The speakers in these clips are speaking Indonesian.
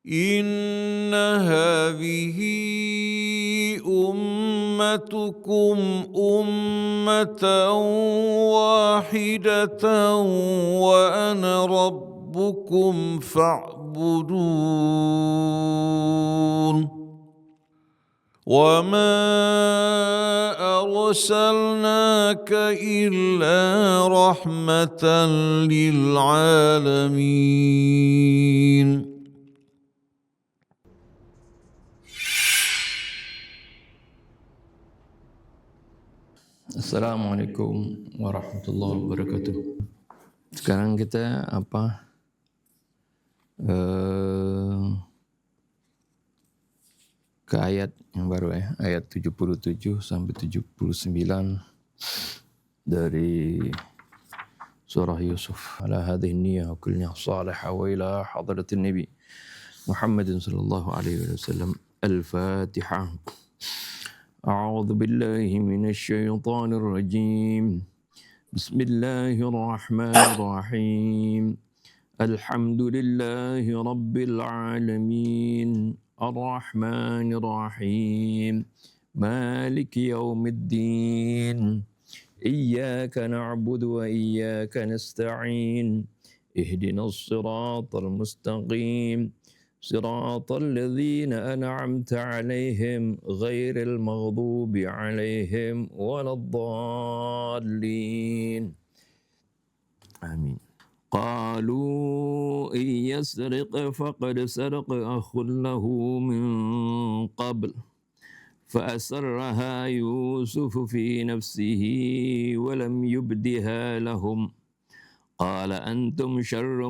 إن هذه أمتكم أمة واحدة وأنا ربكم فاعبدون وما أرسلناك إلا رحمة للعالمين. Assalamualaikum warahmatullahi wabarakatuh. Sekarang kita ke ayat yang baru ya, ayat 77 sampai 79 dari surah Yusuf. Ala hadhihi niyyah kulliha salihah wa ila hadratin nabi Muhammadin sallallahu alaihi wasallam. Al-Fatihah. A'udzu billahi minasy syaithanir rajim. Bismillahirrahmanirrahim. Alhamdulillahi rabbil alamin. Ar-Rahmanir-Rahim. Maliki yaumiddin. Iyyaka na'budu wa iyyaka nasta'in. Ihdinas siratal mustaqim. صراط الذين أنعمت عليهم غير المغضوب عليهم ولا الضالين آمين. قالوا إن يسرق فقد سرق أخ له من قبل فأسرها يوسف في نفسه ولم يبدها لهم قال أنتم شر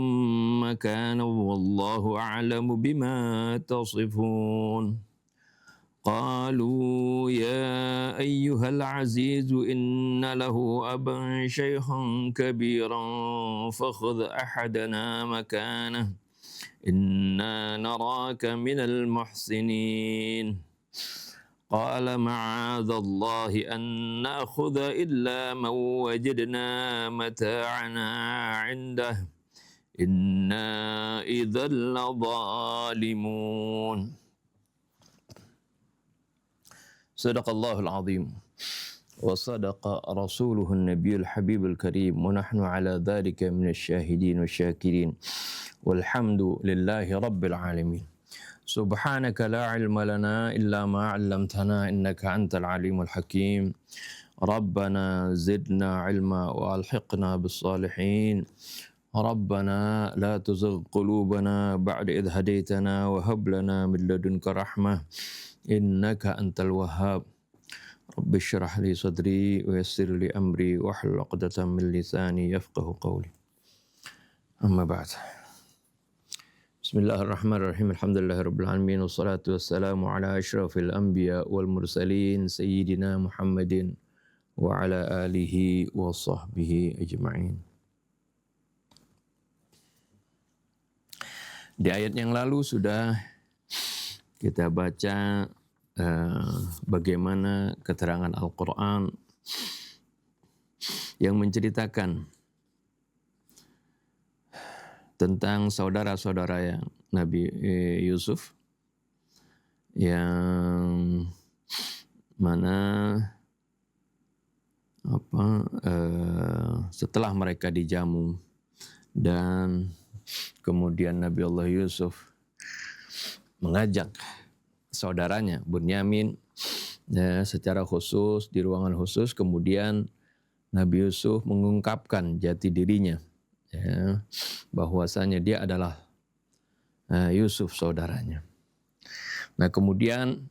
مكانا والله أعلم بما تصفون قالوا يا أيها العزيز إن له أبا شيخا كبيرا فخذ أحدنا مكانه إنا نراك من المحسنين قال معاذ الله أن نأخذ إلا من وجدنا متاعنا عنده إنا إذا لظالمون صدق الله العظيم وصدق رسوله النبي الحبيب الكريم ونحن على ذلك من الشاهدين والشاكرين والحمد لله رب العالمين سبحانك لا علم لنا إلا ما علمتنا إنك أنت العليم الحكيم ربنا زدنا علما وألحقنا بالصالحين ربنا لا تزغ قلوبنا بعد إذ هديتنا وهب لنا من لدنك رحمة إنك أنت الوهاب رب اشرح لي صدري ويسر لي أمري واحلل عقدة من لساني يفقه قولي أما بعد Bismillahirrahmanirrahim. Alhamdulillahirabbil alamin wassalatu wassalamu ala asyrafil anbiya wal mursalin sayyidina Muhammadin wa ala alihi wa sahbihi ajma'in. Di ayat yang lalu sudah kita baca bagaimana keterangan Al-Qur'an yang menceritakan tentang saudara-saudara yang Nabi Yusuf yang mana setelah mereka dijamu dan kemudian Nabi Allah Yusuf mengajak saudaranya Bunyamin secara khusus di ruangan khusus, kemudian Nabi Yusuf mengungkapkan jati dirinya bahwasanya dia adalah Yusuf saudaranya. Nah, kemudian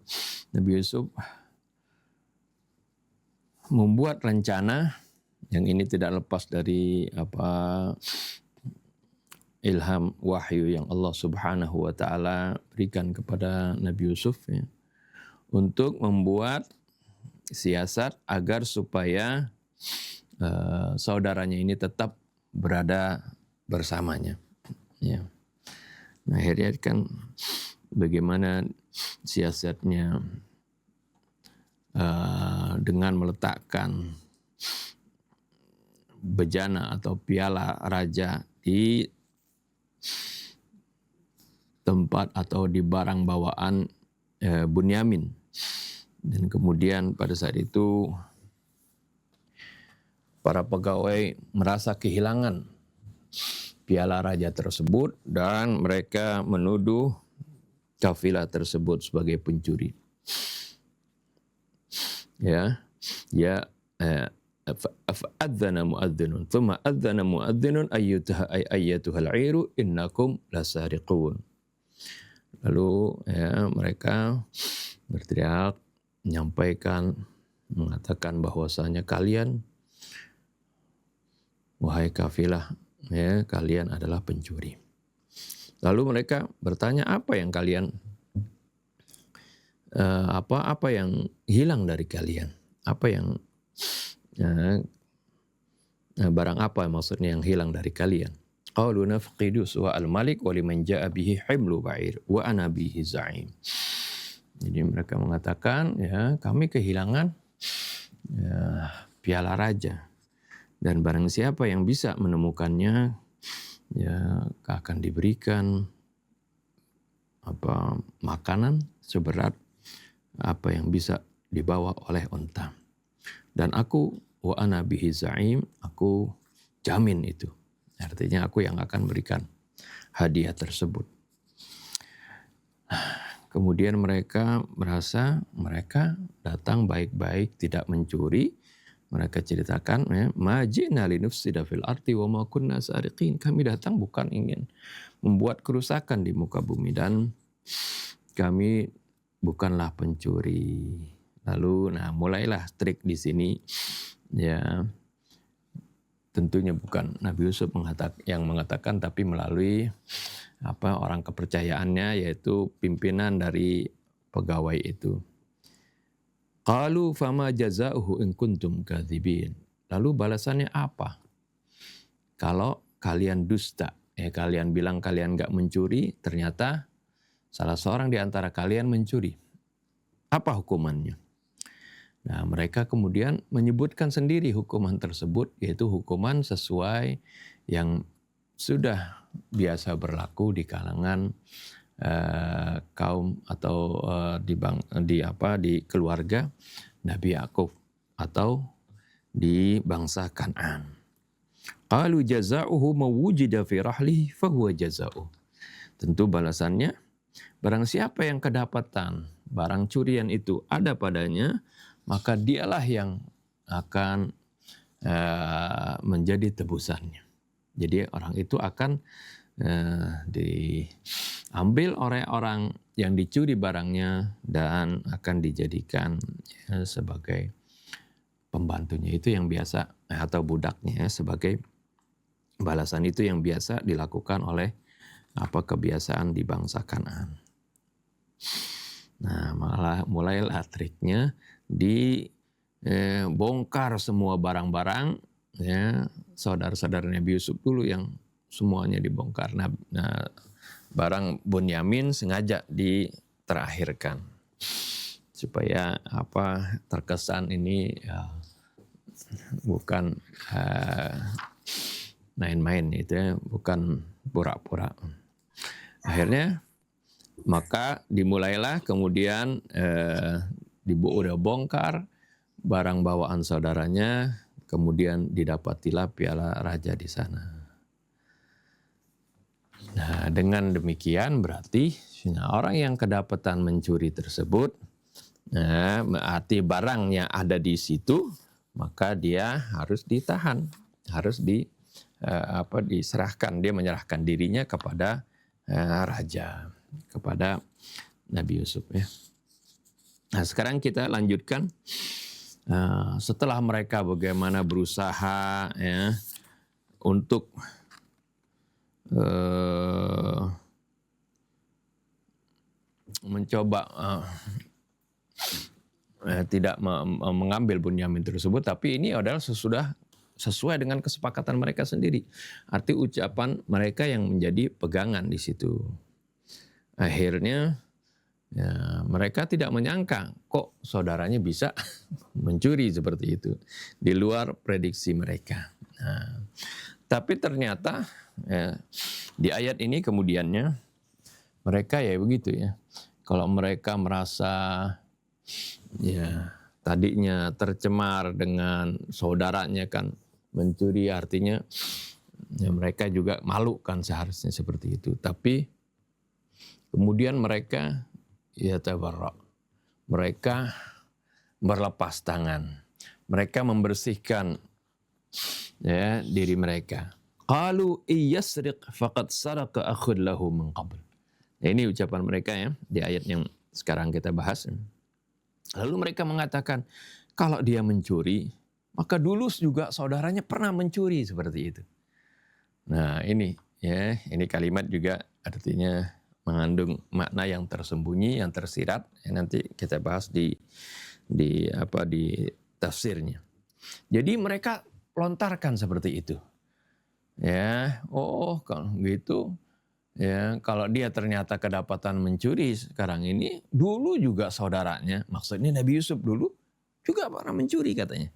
Nabi Yusuf membuat rencana yang ini tidak lepas dari ilham wahyu yang Allah Subhanahu wa taala berikan kepada Nabi Yusuf untuk membuat siasat agar supaya saudaranya ini tetap berada bersamanya. Ya. Nah, akhirnya kan bagaimana siasatnya dengan meletakkan bejana atau piala raja di tempat atau di barang bawaan Bunyamin. Dan kemudian pada saat itu para pegawai merasa kehilangan piala raja tersebut dan mereka menuduh kafilah tersebut sebagai pencuri. Fa'adzana mu'adzinun thumma adzana mu'adzinun ayyatuhal 'iru innakum lasariqun. Lalu mereka berteriak menyampaikan, mengatakan bahwasanya kalian, wahai kafilah, kalian adalah pencuri. Lalu mereka bertanya, apa yang kalian apa yang hilang dari kalian? Apa yang barang apa maksudnya yang hilang dari kalian? Qalu nafqidu su'al malik wa liman ja'a bihi himlu ba'ir wa ana bihi za'im. Jadi mereka mengatakan, kami kehilangan piala raja, dan barang siapa yang bisa menemukannya akan diberikan makanan seberat apa yang bisa dibawa oleh unta. Dan aku wa ana bihi za'im, aku jamin itu. Artinya aku yang akan berikan hadiah tersebut. Kemudian mereka merasa mereka datang baik-baik, tidak mencuri. Mereka ceritakan, ma ji'na linufsida fil ardi wa ma kunna sariqin. Kami datang bukan ingin membuat kerusakan di muka bumi dan kami bukanlah pencuri. Lalu mulailah trik di sini, tentunya bukan Nabi Yusuf yang mengatakan, tapi melalui orang kepercayaannya, yaitu pimpinan dari pegawai itu. Qalu fama jazauhu in kuntum kadzibin. Lalu balasannya apa? Kalau kalian dusta, kalian bilang kalian enggak mencuri, ternyata salah seorang di antara kalian mencuri. Apa hukumannya? Nah, mereka kemudian menyebutkan sendiri hukuman tersebut, yaitu hukuman sesuai yang sudah biasa berlaku di kalangan kaum atau di keluarga Nabi Yakub atau di bangsa Kan'an. Qalu jazauhu mawujida fi rahlihi fahuwa jazauh. Tentu balasannya, barang siapa yang kedapatan barang curian itu ada padanya, maka dialah yang akan menjadi tebusannya. Jadi orang itu akan diambil oleh orang yang dicuri barangnya dan akan dijadikan sebagai pembantunya, itu yang biasa, atau budaknya, sebagai balasan itu yang biasa dilakukan oleh kebiasaan di bangsa Kan'an. Nah, mulailah triknya, dibongkar semua barang-barang, saudara-saudara Nabi Yusuf dulu yang semuanya dibongkar. Nah, barang Bunyamin sengaja diterakhirkan supaya terkesan ini bukan main-main, itu bukan pura-pura. Akhirnya maka dimulailah kemudian udah bongkar barang bawaan saudaranya, kemudian didapatilah piala raja di sana. Nah, dengan demikian berarti orang yang kedapatan mencuri tersebut, berarti barangnya ada di situ, maka dia harus ditahan, harus diserahkan. Dia menyerahkan dirinya kepada raja, kepada Nabi Yusuf, ya. Nah, sekarang kita lanjutkan. Setelah mereka bagaimana berusaha untuk mencoba tidak mengambil Bunyamin tersebut, tapi ini adalah sesuai dengan kesepakatan mereka sendiri. Arti ucapan mereka yang menjadi pegangan di situ. Akhirnya mereka tidak menyangka kok saudaranya bisa mencuri seperti itu, di luar prediksi mereka. Tapi ternyata di ayat ini kemudiannya mereka ya begitu ya. Kalau mereka merasa ya tadinya tercemar dengan saudaranya kan mencuri, artinya ya mereka juga malu kan seharusnya seperti itu. Tapi kemudian mereka ya tabarra, mereka berlepas tangan, mereka membersihkan ya diri mereka. Qalu iyasriq faqad saraka akhun lahu min qabl. Nah, ini ucapan mereka ya di ayat yang sekarang kita bahas. Lalu mereka mengatakan, kalau dia mencuri, maka dulu juga saudaranya pernah mencuri, seperti itu. Nah, ini ya, ini kalimat juga artinya mengandung makna yang tersembunyi, yang tersirat. Ya, nanti kita bahas di tafsirnya. Jadi mereka lontarkan seperti itu. Ya, oh kalau gitu ya, kalau dia ternyata kedapatan mencuri sekarang ini, dulu juga saudaranya, maksudnya Nabi Yusuf dulu juga pernah mencuri katanya.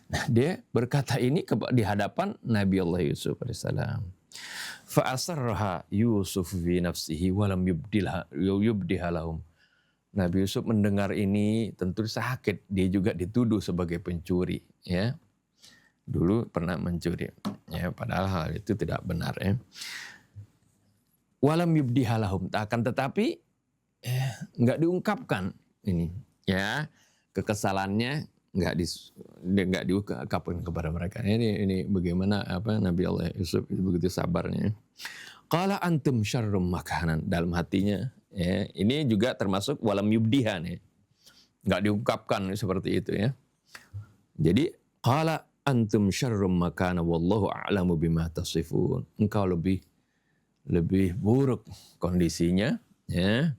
Nah, dia berkata ini di hadapan Nabi Allah Yusuf alaihissalam. Fa'asarraha Yusuf fi nafsihi walam yubdiha lahum. Nabi Yusuf mendengar ini tentu sakit, dia juga dituduh sebagai pencuri, ya. Dulu pernah mencuri, ya, padahal hal itu tidak benar, ya. Walam yubdiha lahum, akan tetapi nggak diungkapkan ini, ya, kekesalannya nggak diungkapkan kepada mereka. Ini bagaimana Nabi Allah Yusuf begitu sabarnya. Qala antum syarrum makanan, dalam hatinya, ya, ini juga termasuk walam yubdiha, ya, nggak diungkapkan seperti itu, ya. Jadi qala antum syarrum makana wallahu a'lamu bima tasifun. Engkau lebih buruk kondisinya, ya,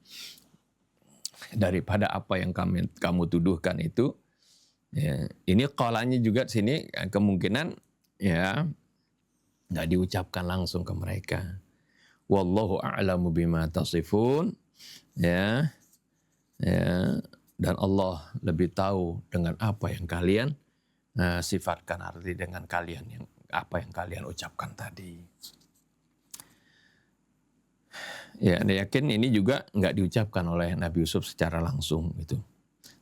daripada apa yang kamu tuduhkan itu. Ya, ini qalanya juga sini kemungkinan ya nggak diucapkan langsung ke mereka. Wallahu a'lamu bima tasifun, ya, ya, dan Allah lebih tahu dengan apa yang kalian sifatkan, arti dengan apa yang kalian ucapkan tadi. Ya, Anda yakin ini juga nggak diucapkan oleh Nabi Yusuf secara langsung gitu.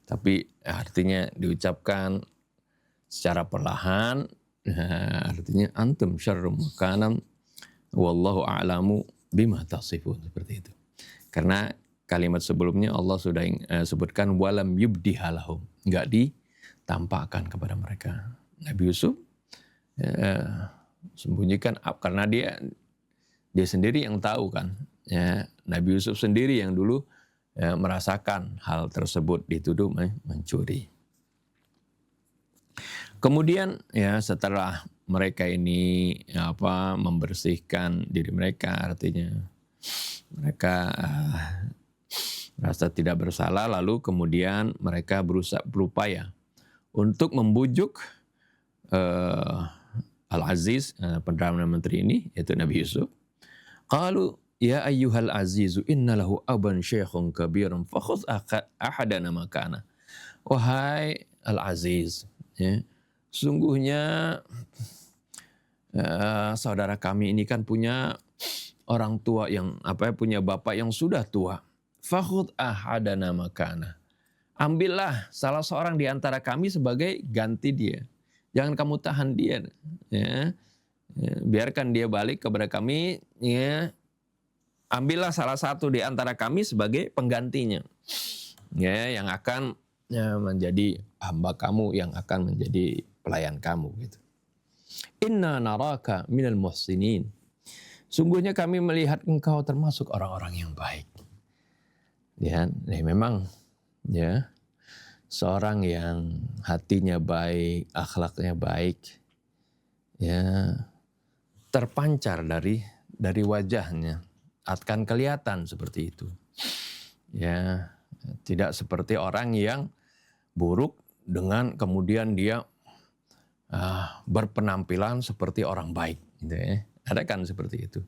Tapi artinya diucapkan secara perlahan, artinya antum syarrum makanan wallahu a'lamu bima tasifun, seperti itu. Karena kalimat sebelumnya Allah sudah sebutkan walam yubdiha lahum, nggak ditampakkan kepada mereka. Nabi Yusuf sembunyikan karena dia sendiri yang tahu kan, ya, Nabi Yusuf sendiri yang dulu merasakan hal tersebut, dituduh mencuri. Kemudian ya setelah mereka ini membersihkan diri mereka, artinya mereka merasa tidak bersalah, lalu kemudian mereka berupaya untuk membujuk Al-Aziz, Perdana Menteri ini, yaitu Nabi Yusuf. Qalu ya ayyuhal azizu inna lahu aban syekhun kabiran fakhudh ahadana makana. Wahai Al-Aziz, ya, sungguhnya saudara kami ini kan punya orang tua yang punya bapak yang sudah tua. Fakhudh ahadana makana. Ambillah salah seorang di antara kami sebagai ganti dia. Jangan kamu tahan dia, ya. Biarkan dia balik kepada kami, ya. Ambillah salah satu di antara kami sebagai penggantinya, ya, yang akan menjadi hamba kamu, yang akan menjadi pelayan kamu, gitu. Inna naraka minal muhsinin. Sungguhnya kami melihat engkau termasuk orang-orang yang baik. Ya, memang, ya, seorang yang hatinya baik, akhlaknya baik, ya, terpancar dari wajahnya, akan kelihatan seperti itu. Ya, tidak seperti orang yang buruk dengan kemudian dia berpenampilan seperti orang baik, gitu ya. Ada kan seperti itu.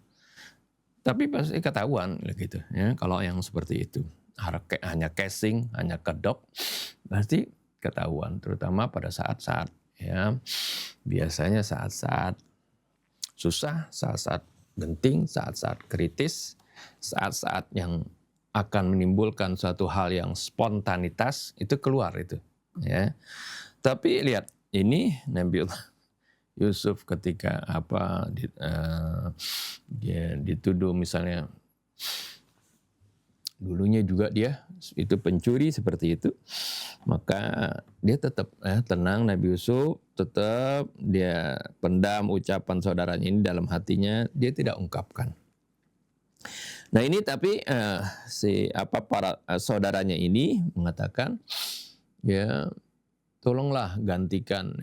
Tapi pasti ketahuan gitu, ya, kalau yang seperti itu. Hanya casing, hanya kedok, pasti ketahuan, terutama pada saat-saat, ya, biasanya saat-saat susah, saat-saat genting, saat-saat kritis, saat-saat yang akan menimbulkan suatu hal yang spontanitas itu keluar itu, ya. Tapi lihat ini Nabiullah Yusuf ketika dia dituduh misalnya dulunya juga dia itu pencuri seperti itu, maka dia tetap tenang. Nabi Yusuf tetap dia pendam ucapan saudaranya ini dalam hatinya, dia tidak ungkapkan. Nah ini tapi para saudaranya ini mengatakan, ya tolonglah gantikan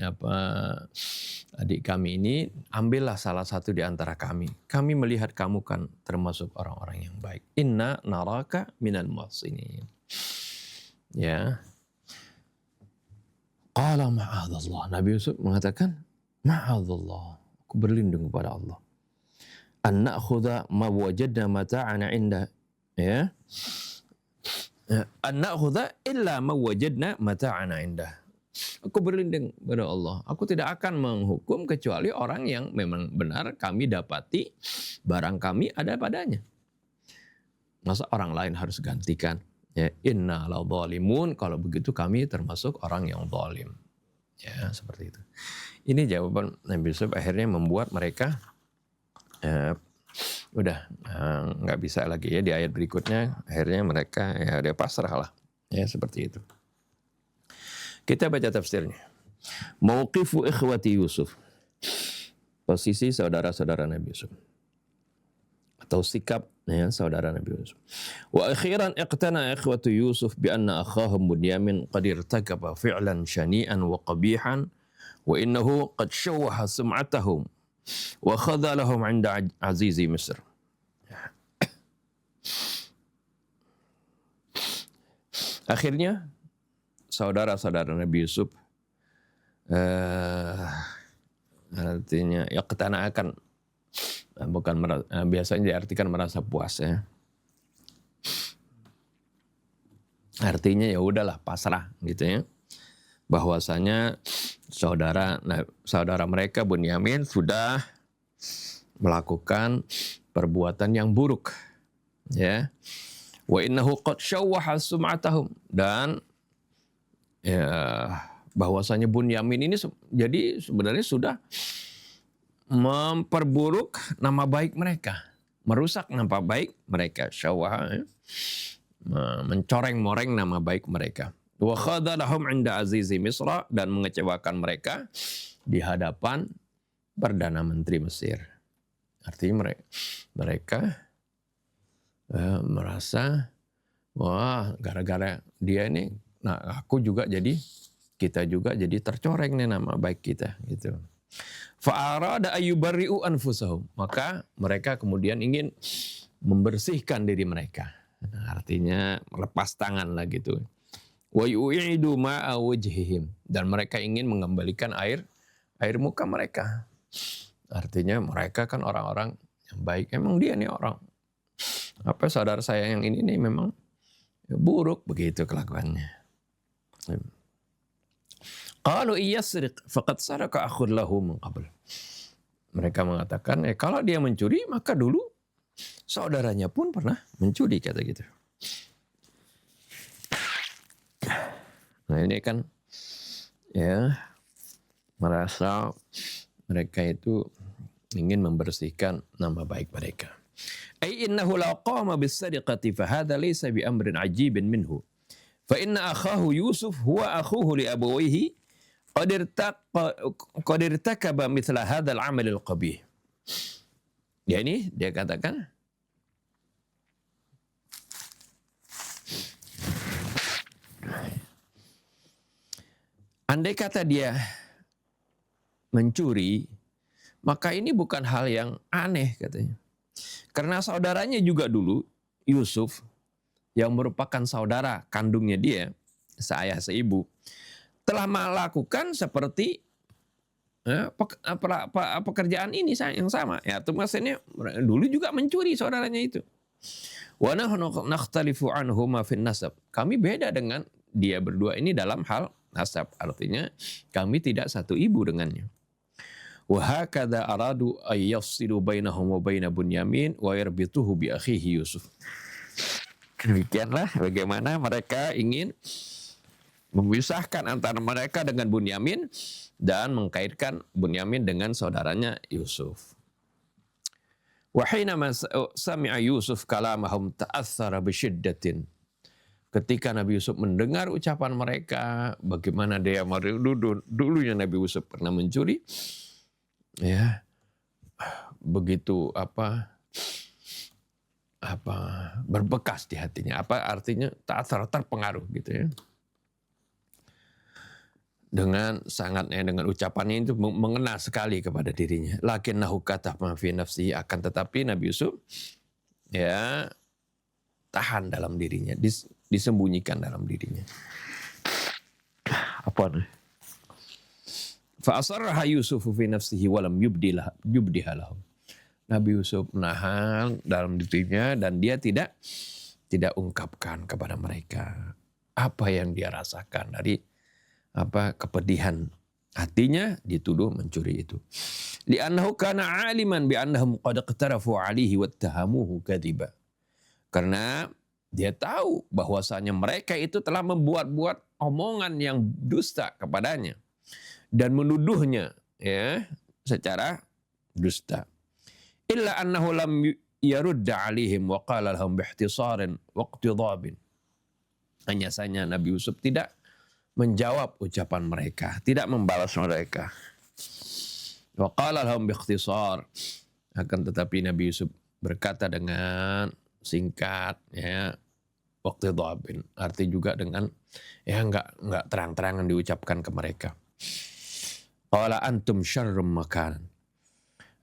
adik kami ini, ambillah salah satu di antara kami. Kami melihat kamu kan termasuk orang-orang yang baik. Inna naraka minal muhsinin. Ya. Qala ma'adzallah. Nabi Yusuf mengatakan, ma'adzallah. Aku berlindung kepada Allah. An na'khudha ma wajadna mata'ana indah. Ya. An na'khudha illa ma wajadna mata'ana indah. Aku berlindung kepada Allah. Aku tidak akan menghukum kecuali orang yang memang benar kami dapati barang kami ada padanya. Masa orang lain harus gantikan? Ya, inna la zalimun. Kalau begitu kami termasuk orang yang zalim. Ya, seperti itu. Ini jawaban Nabi Yusuf akhirnya membuat mereka nggak bisa lagi ya di ayat berikutnya. Akhirnya mereka dia pasrah lah. Ya, seperti itu. Kita baca tafsirnya. Mauqifu ikhwati Yusuf. Posisi saudara-saudara Nabi Yusuf. Atau sikap saudara Nabi Yusuf. Wa akhiran iqtana ikhwatu Yusuf bi anna akhahum Bunyamin qad irtakaba fi'lan syani'an wa qabihan wa innahu qad shawwaha sum'atahum wa khadhalahum 'inda azizi Misr. Akhirnya saudara-saudara Nabi Yusuf artinya yaqtana akan bukan biasanya diartikan merasa puas ya. Artinya ya udahlah pasrah gitu ya. Bahwasanya saudara mereka Bunyamin sudah melakukan perbuatan yang buruk ya. Wa innahu qad shawwaha sum'atahum, dan ya bahwasanya Bunyamin ini jadi sebenarnya sudah memperburuk nama baik mereka, merusak nama baik mereka, syawah, mencoreng-moreng nama baik mereka. Wa khadalahum 'inda azizi Misra, dan mengecewakan mereka di hadapan Perdana Menteri Mesir. Artinya mereka merasa wah gara-gara dia ini, nah kita juga jadi tercoreng nih nama baik kita gitu. Fa'arada ayyubarri'u anfusahum, maka mereka kemudian ingin membersihkan diri mereka. Artinya melepas tangan lah gitu. Wa yu'idu ma'a wajhihim, dan mereka ingin mengembalikan air muka mereka. Artinya mereka kan orang-orang yang baik. Emang dia nih orang saudara saya yang ini nih memang buruk begitu kelakuannya. Qalu iyasriq faqad saraka akhun lahu min qabl. Mereka mengatakan, kalau dia mencuri maka dulu saudaranya pun pernah mencuri, kata gitu. Nah ini kan ya merasa mereka itu ingin membersihkan nama baik mereka. Ai innahu la qama bis-sariqati fa hadha laysa bi amrin ajibin minhu. Fa inna akhahu Yusuf huwa akhuhu li abawayhi qad irtakaba mithla hadzal 'amal al-qabih. Ya ini dia katakan andai kata dia mencuri, maka ini bukan hal yang aneh katanya. Karena saudaranya juga dulu, Yusuf, yang merupakan saudara kandungnya dia, seayah seibu, telah melakukan seperti pekerjaan ini yang sama. Ya, itu maksudnya dulu juga mencuri saudaranya itu. Wa nahnu nakhtalifu anhuma fin nasab. Kami beda dengan dia berdua ini dalam hal nasab. Artinya kami tidak satu ibu dengannya. Wa hakadha aradu ay yafsilu bainahum wa baina Bunyamin wa yarbituhu bi akhihi Yusuf. Demikianlah bagaimana mereka ingin memisahkan antara mereka dengan Bunyamin dan mengkaitkan Bunyamin dengan saudaranya Yusuf. Wa hina sami'a Yusuf kalamahum ta'athara bisyiddatin. Ketika Nabi Yusuf mendengar ucapan mereka, bagaimana dia dulunya Nabi Yusuf pernah mencuri, ya begitu berbekas di hatinya. Apa artinya? Terpengaruh gitu ya. Dengan ucapannya itu mengena sekali kepada dirinya. Lakinnahu katama fi nafsihi, akan tetapi Nabi Yusuf ya tahan dalam dirinya, disembunyikan dalam dirinya. Apa nih? Fa asarraha Yusufu fi nafsihi wa lam yubdiha lahum. Nabi Yusuf menahan dalam dirinya dan dia tidak ungkapkan kepada mereka apa yang dia rasakan dari kepedihan hatinya dituduh mencuri itu. Li'annahu kana 'aliman bi annahum qad iqtarafu 'alaihi wattahamuhu kadziba. Karena dia tahu bahwasanya mereka itu telah membuat-buat omongan yang dusta kepadanya dan menuduhnya ya secara dusta. Illa annahu lam yarudda 'alaihim wa qala lahum bihtisarin wa iqtidabin. Hanya saja Nabi Yusuf tidak menjawab ucapan mereka, tidak membalas mereka. Wa qala lahum biikhtisar. Akan tetapi Nabi Yusuf berkata dengan singkat ya, waktu dhabin, arti juga dengan ya enggak terang-terangan diucapkan ke mereka. Qala antum syarrum makan.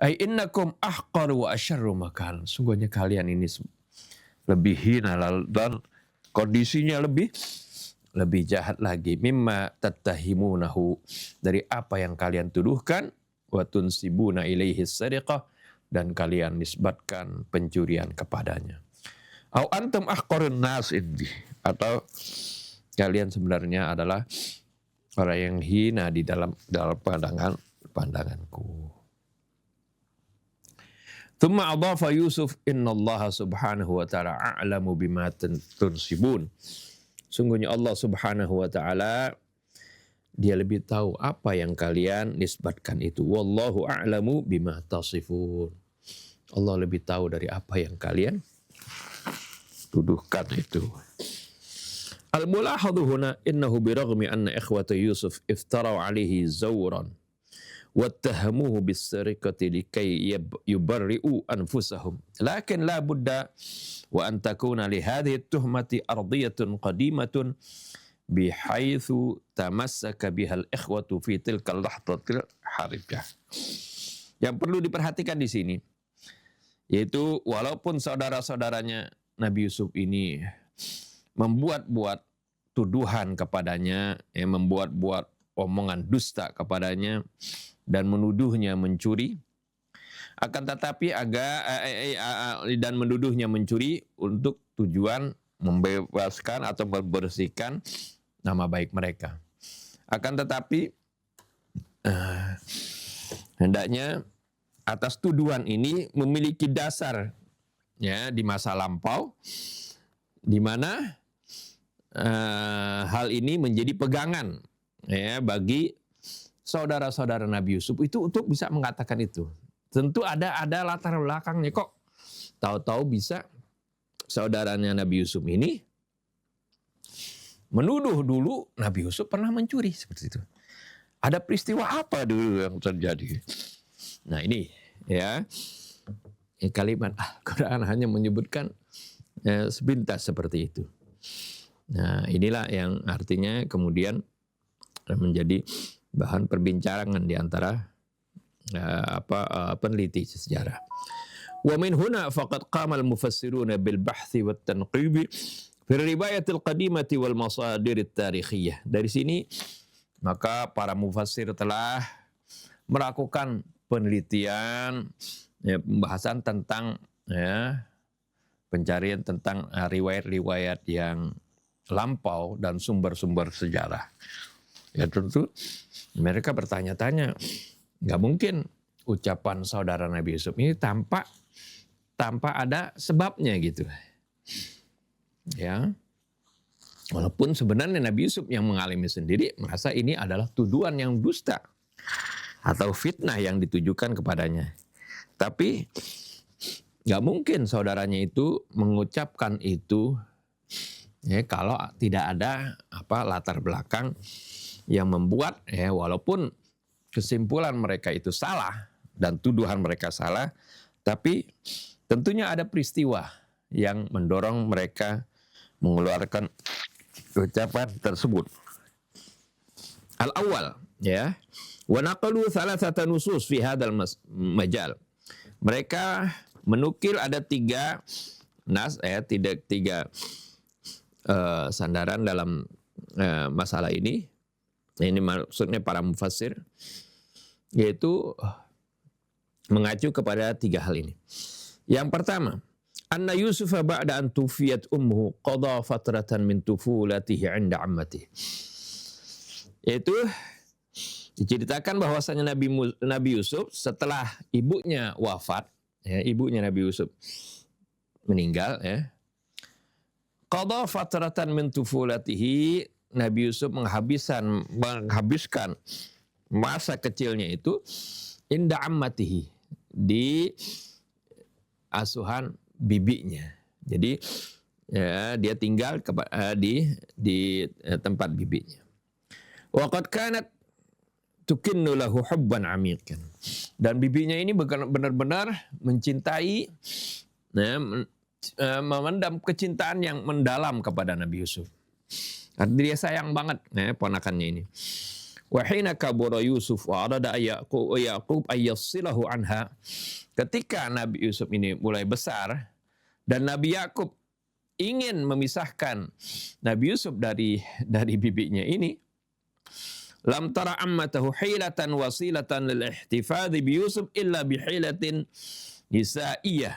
Ai innakum ahqaru wa asyarru makan. Sungguhnya kalian ini lebih hina dan kondisinya lebih jahat lagi. Mimma tattahimunahu, dari apa yang kalian tuduhkan, wa tunsibuna ilaihi sariqah, dan kalian nisbatkan pencurian kepadanya. Au antum ahqarun nas indi, atau kalian sebenarnya adalah orang yang hina di dalam pandanganku. Thumma adhafa Yusuf innallaha subhanahu wa ta'ala a'lamu bima tunsibun. Sungguhnya Allah subhanahu wa ta'ala dia lebih tahu apa yang kalian nisbatkan itu. Wallahu a'lamu bima tasifun. Allah lebih tahu dari apa yang kalian tuduhkan itu. Al-mulahadhu huna innahu biraghmi anna ikhwata Yusuf iftarau alaihi zawran wattahamuhu bis-sariqati likay yubarri'u anfusahum. Lakin la budda wa an takuna li hadhihi at-tuhmati ardiyatun qadimatun bihaitsu tamassaka bihal ikhwatu fi tilkal lahtatil harikah. Yang perlu diperhatikan di sini yaitu walaupun saudara-saudaranya Nabi Yusuf ini membuat-buat tuduhan kepadanya, membuat-buat omongan dusta kepadanya dan menuduhnya mencuri, akan tetapi dan menuduhnya mencuri untuk tujuan membebaskan atau membersihkan nama baik mereka. Akan tetapi hendaknya atas tuduhan ini memiliki dasar ya di masa lampau, di mana hal ini menjadi pegangan ya bagi saudara-saudara Nabi Yusuf itu untuk bisa mengatakan itu. Tentu ada latar belakangnya, kok tahu-tahu bisa saudaranya Nabi Yusuf ini menuduh dulu Nabi Yusuf pernah mencuri seperti itu. Ada peristiwa apa dulu yang terjadi? Nah ini ya kalimat Al-Quran hanya menyebutkan sepintas seperti itu. Nah inilah yang artinya kemudian menjadi bahan perbincangan di antara peneliti sejarah. Wa min huna faqad qama al-mufassiruna bil bahthi wat tanqib fi riwayat al-qadimati wal masadir at-tarikhiyah. Dari sini maka para mufassir telah melakukan penelitian pembahasan tentang pencarian tentang riwayat-riwayat yang lampau dan sumber-sumber sejarah. Ya tentu mereka bertanya-tanya nggak mungkin ucapan saudara Nabi Yusuf ini tanpa ada sebabnya gitu. Ya. Walaupun sebenarnya Nabi Yusuf yang mengalami sendiri merasa ini adalah tuduhan yang dusta atau fitnah yang ditujukan kepadanya. Tapi nggak mungkin saudaranya itu mengucapkan itu ya, kalau tidak ada latar belakang yang membuat walaupun kesimpulan mereka itu salah dan tuduhan mereka salah, tapi tentunya ada peristiwa yang mendorong mereka mengeluarkan ucapan tersebut. Al-awwal ya, wa naqalu thalathata nusus fi hadzal majal. Mereka menukil ada tiga sandaran dalam masalah ini. Ini maksudnya para mufassir, yaitu mengacu kepada tiga hal ini. Yang pertama, anna Yusuf ba'da an tufiyat ummuhu qada fatratan min tufulatihi 'inda ammatihi. Yaitu diceritakan bahwasanya Nabi Yusuf setelah ibunya wafat, ibunya Nabi Yusuf meninggal, qada fatratan min tufulatihi, Nabi Yusuf menghabiskan masa kecilnya itu inda ammatihi, di asuhan bibinya. Jadi dia tinggal di tempat bibinya. Wa qad kanat tukinnu lahu hubban amiqan. Dan bibinya ini benar-benar mencintai, memendam kecintaan yang mendalam kepada Nabi Yusuf. Artinya dia sayang banget ponakannya ini. Wa hina kabura Yusuf wa arada Yaqub ayyassilahu anha. Ketika Nabi Yusuf ini mulai besar dan Nabi Yakub ingin memisahkan Nabi Yusuf dari bibinya ini, lam tara ammatahu hilatan wasilatan lil ihtifadhi bi Yusuf illa bi hilatin nisaiyah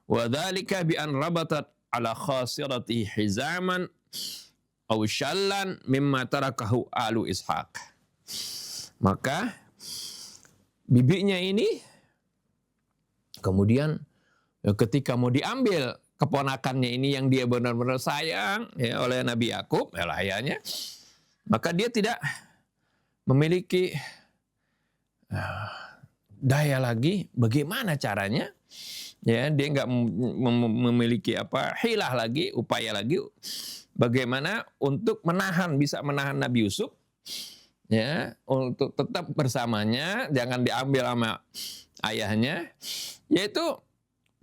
wa dzalika bi an rabatat ala khasirati hizaman aw shallan mimma tarakahu alu Ishaq. Maka bibinya ini kemudian ketika mau diambil keponakannya ini yang dia benar-benar sayang oleh Nabi Yakub, ayahnya, maka dia tidak memiliki daya lagi bagaimana caranya, dia nggak memiliki hilah lagi, upaya lagi bagaimana untuk bisa menahan Nabi Yusuf untuk tetap bersamanya, jangan diambil sama ayahnya, yaitu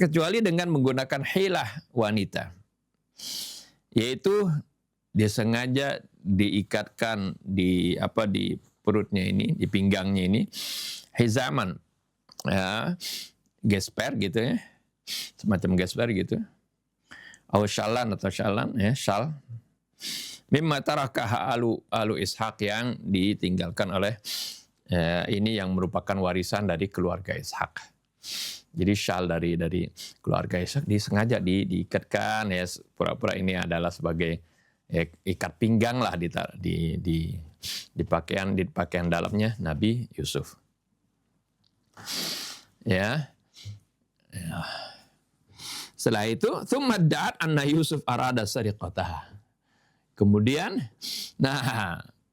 kecuali dengan menggunakan hilah wanita, yaitu dia sengaja diikatkan di perutnya ini, di pinggangnya ini, hizaman, gesper gitu ya, semacam gesper gitu, atau syalan, syal, mimma tarakaha alu Ishaq, yang ditinggalkan oleh ini yang merupakan warisan dari keluarga Ishaq. Jadi syal dari keluarga Ishaq disengaja diikatkan, pura-pura ini adalah sebagai ikat pinggang lah di pakaian dalamnya Nabi Yusuf. Setelah itu, tsumma da'at anna Yusuf arada sariqataha. Kemudian,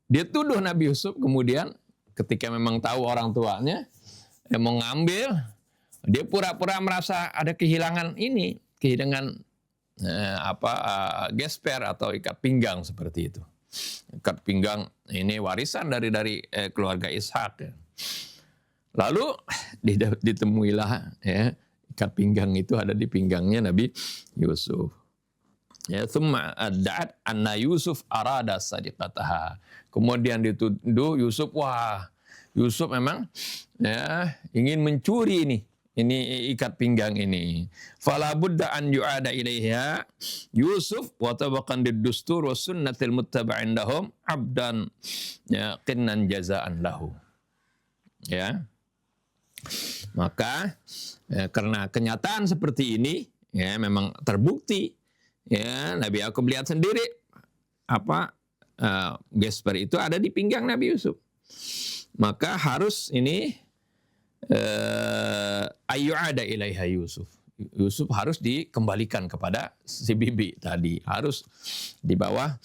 dia tuduh Nabi Yusuf kemudian ketika memang tahu orang tuanya mau ngambil, dia pura-pura merasa ada kehilangan gesper atau ikat pinggang seperti itu. Ikat pinggang ini warisan dari keluarga Ishak. Lalu ditemuilah ikat pinggang itu ada di pinggangnya Nabi Yusuf. Tsumma da'at anna Yusuf arada sadiqataha. Kemudian dituduh Yusuf, Yusuf memang ingin mencuri ini ikat pinggang ini. Fala budda an yu'ada ilaiha Yusuf wa tabaqan dustur wa sunnatil muttaba'in lahum abdan qinnan jazaan lahu. Maka karena kenyataan seperti ini memang terbukti, Nabi Yakub lihat sendiri gesper itu ada di pinggang Nabi Yusuf. Maka harus ini ayyu'ada ilaiha Yusuf. Yusuf harus dikembalikan kepada si bibi tadi, harus di bawah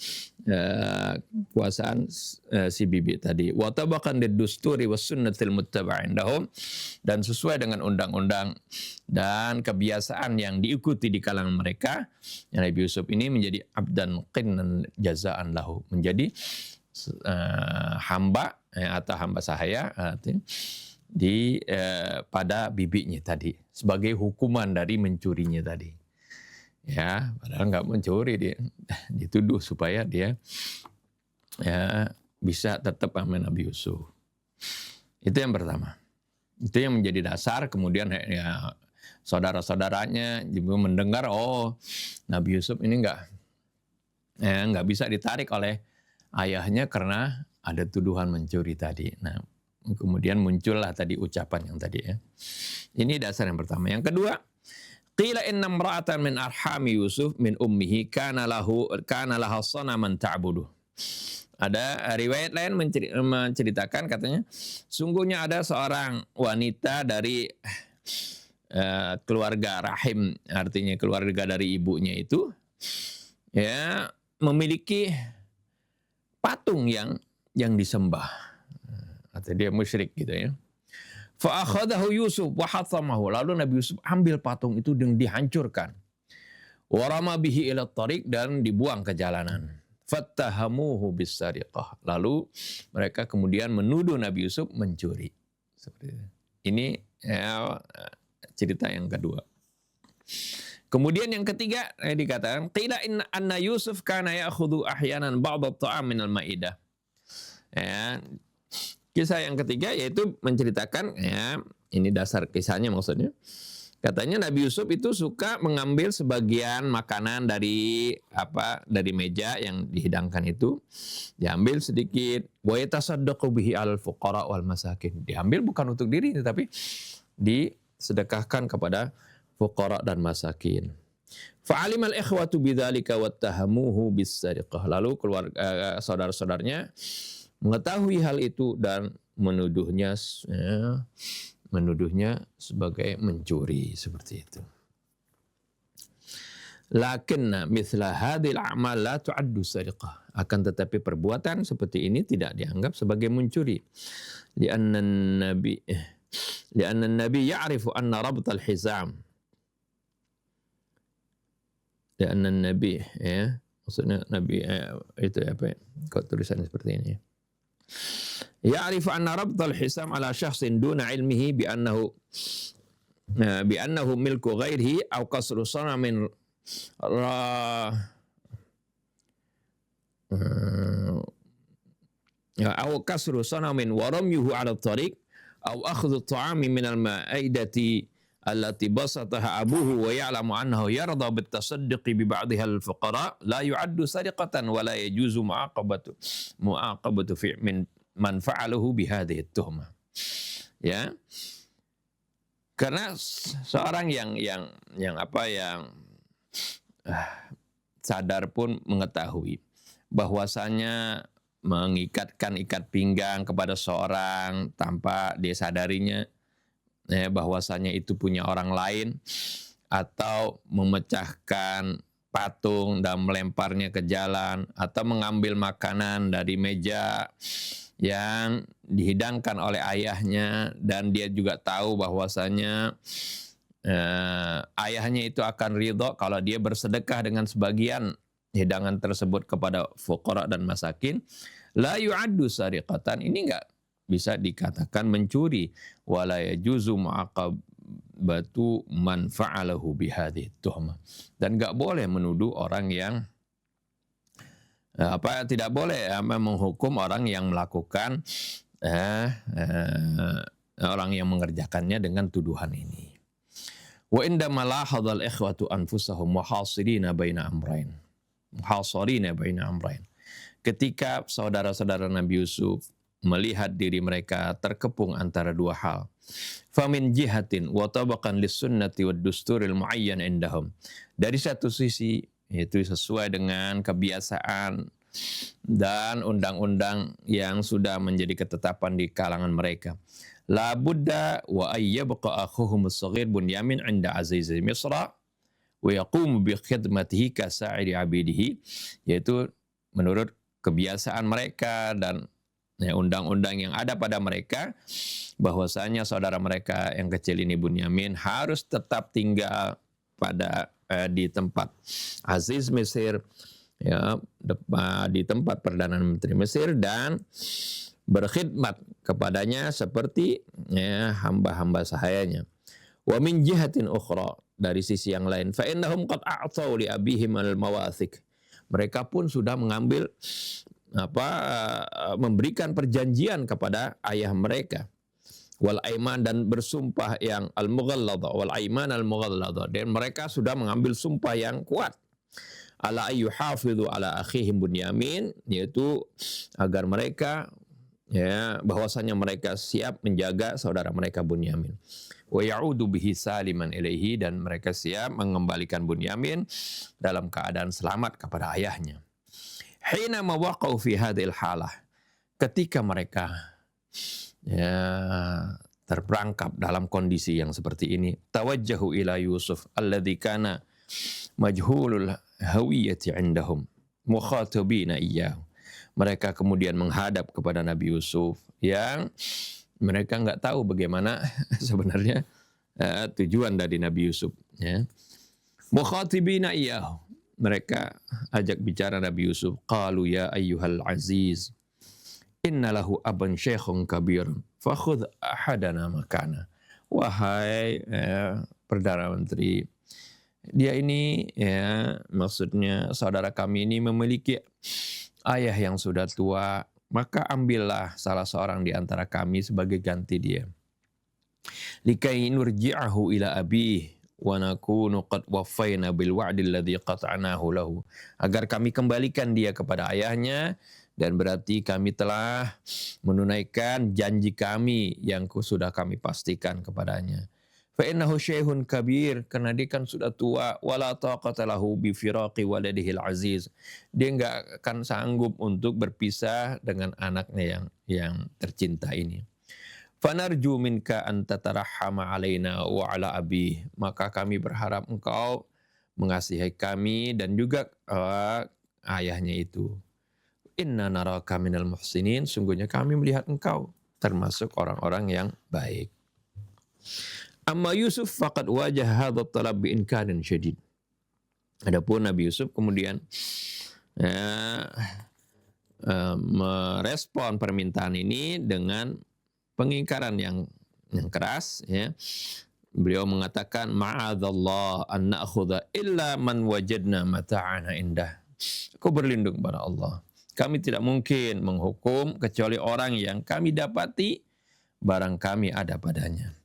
kuasaan si bibi tadi. Wa tabaqan lid-dusturi was sunnatil muttaba' indahum, dan sesuai dengan undang-undang dan kebiasaan yang diikuti di kalangan mereka, Nabi Yusuf ini menjadi abdan qinnan jazaan lahu, menjadi hamba atau hamba sahaya pada bibinya tadi sebagai hukuman dari mencurinya tadi. Ya, padahal nggak mencuri, dia dituduh supaya dia bisa tetap sama Nabi Yusuf. Itu yang pertama. Itu yang menjadi dasar. Kemudian ya saudara-saudaranya juga mendengar, oh Nabi Yusuf ini nggak bisa ditarik oleh ayahnya karena ada tuduhan mencuri tadi. Nah, kemudian muncullah tadi ucapan yang tadi ya. Ini dasar yang pertama. Yang kedua, qila inna imra'atan min arhami Yusuf min ummihi kana laha sanaman ta'budu. Ada riwayat lain menceritakan, katanya sungguhnya ada seorang wanita dari keluarga rahim, artinya keluarga dari ibunya itu, ya, memiliki patung yang disembah, atau dia musyrik gitu ya. Fa akhadahu Yusuf wa hathamahu, lalu Nabi Yusuf ambil patung itu dan dihancurkan. Wa rama bihi ila tariq, dan dibuang ke jalanan. Fattahamuhu bis-sariqah, lalu mereka kemudian menuduh Nabi Yusuf mencuri. Seperti itu. Ini ya, cerita yang kedua. Kemudian yang ketiga dikatakan qila inna anna Yusuf kana ya'khudhu ahyanan ba'd at-ta'am min al-ma'idah. Ya, kisah yang ketiga yaitu menceritakan, ya, ini dasar kisahnya maksudnya. Katanya Nabi Yusuf itu suka mengambil sebagian makanan dari meja yang dihidangkan itu, diambil sedikit, wa yatasaddaqu bihi al fuqara wal masakin. Diambil bukan untuk diri tetapi disedekahkan kepada fuqara dan masakin. Fa'alimal ikhwatu bidzalika wattahamuhu bis-sariqah. Lalu keluarga saudara-saudaranya mengetahui hal itu dan menuduhnya sebagai mencuri, seperti itu. Lakinna mithla hadhil a'mal la tu'addu sariqah. Akan tetapi perbuatan seperti ini tidak dianggap sebagai mencuri. Lianna an-nabi ya'rifu anna rabt al-hizam. Lianna an-nabi, ya, maksudnya Nabi itu apa ya? Kok tulisannya seperti ini ya? Ya'rifu anna rabt al-hisam ala syakhsin duna ilmihi bi annahu milku ghairihi aw qasru sanamin aw kasru sanamin wa ramyuhu ala tariq aw akhdhu at-ta'ami min al-ma'idati allati basataha abuhu wa ya'lamu annahu yarda bit-tasadduqi bi ba'dihha al-fuqara la yu'addu sariqatan wa la yajuzu mu'aqabatu fi min man fa'aluhu bi hadhihi at-tuhmah. Ya. Karena seorang yang sadar pun mengetahui bahwasanya mengikatkan ikat pinggang kepada seorang tanpa dia sadarinya, bahwasanya itu punya orang lain, atau memecahkan patung dan melemparnya ke jalan, atau mengambil makanan dari meja yang dihidangkan oleh ayahnya dan dia juga tahu bahwasanya ayahnya itu akan ridho kalau dia bersedekah dengan sebagian hidangan tersebut kepada fuqara dan masakin, la yu'addu sariqatan, ini enggak bisa dikatakan mencuri, wala yajuzu mu'aqabatu man fa'alahu bihadhihi tuhmah, dan enggak boleh menuduh orang yang tidak boleh menghukum orang yang melakukan orang yang mengerjakannya dengan tuduhan ini. Wa indama lahadhal ikhwatu anfusahum muhasirina baina amrayn. Ketika saudara-saudara Nabi Yusuf melihat diri mereka terkepung antara dua hal. Famin jihatin wa tabaqan lis-sunnati wad-dusturil muayyan indahum. Dari satu sisi, yaitu sesuai dengan kebiasaan dan undang-undang yang sudah menjadi ketetapan di kalangan mereka. La budda wa ayyabqa akhuhum as-saghir Bunyamin 'inda aziz Misra wa yaqumu bi khidmatihi ka sa'iri 'abidihi, yaitu menurut kebiasaan mereka dan undang-undang yang ada pada mereka, bahwasanya saudara mereka yang kecil ini Bunyamin harus tetap tinggal pada di tempat Aziz Mesir, ya, di tempat Perdana Menteri Mesir, dan berkhidmat kepadanya seperti hamba-hamba sahayanya. Wa min jihatin ukhra, dari sisi yang lain, fa innahum qad a'tau li abihim al-mawathiq. Mereka pun sudah mengambil memberikan perjanjian kepada ayah mereka. Wal aiman, dan bersumpah yang al-mughalladha, wal aiman al-mughalladha, dan mereka sudah mengambil sumpah yang kuat. Ala ayyuhafidhu ala akhihim Bunyamin, yaitu agar mereka, bahwasanya mereka siap menjaga saudara mereka Bunyamin. Wa ya'udu bihi saliman ilaihi, dan mereka siap mengembalikan Bunyamin dalam keadaan selamat kepada ayahnya. Hina mawaqau fi hadhil halah, ketika mereka terperangkap dalam kondisi yang seperti ini, tawajjahu ila Yusuf alladzi kana majhulul hawiyati indahum mukhatabina iyyahu. Mereka kemudian menghadap kepada Nabi Yusuf yang mereka nggak tahu bagaimana sebenarnya tujuan dari Nabi Yusuf. Mukhatibina iyyahu, mereka ajak bicara Nabi Yusuf. Qalu ya ayyuhal aziz, inna lahu aban syekhun kabirun, fakhudh ahadana makana. Wahai Perdana Menteri, dia ini, maksudnya saudara kami ini memiliki ayah yang sudah tua, maka ambillah salah seorang di antara kami sebagai ganti dia. Likai nurji'ahu ila abih wa nakunu qad waffayna bil wa'di alladhi qata'nahu lahu, agar kami kembalikan dia kepada ayahnya, dan berarti kami telah menunaikan janji kami yang sudah kami pastikan kepadanya. Fa innahu syekhun kabir, karena dia kan sudah tua, wala taqata lahu bi firaqi waladihil aziz, dia enggak akan sanggup untuk berpisah dengan anaknya yang tercinta ini. Fanarju minka an tatarahhama alaina wa ala abi, maka kami berharap engkau mengasihi kami dan juga ayahnya itu. Inna naraka minal muhsinin, sungguhnya kami melihat engkau termasuk orang-orang yang baik. Amma Yusuf faqad wajah hadha talab bi inkarin syadid. Adapun Nabi Yusuf kemudian merespon permintaan ini dengan pengingkaran yang keras, ya. Beliau mengatakan ma'adzallah an na'khudha illa man wajadna mata'ana indah. Aku berlindung kepada Allah, kami tidak mungkin menghukum kecuali orang yang kami dapati barang kami ada padanya.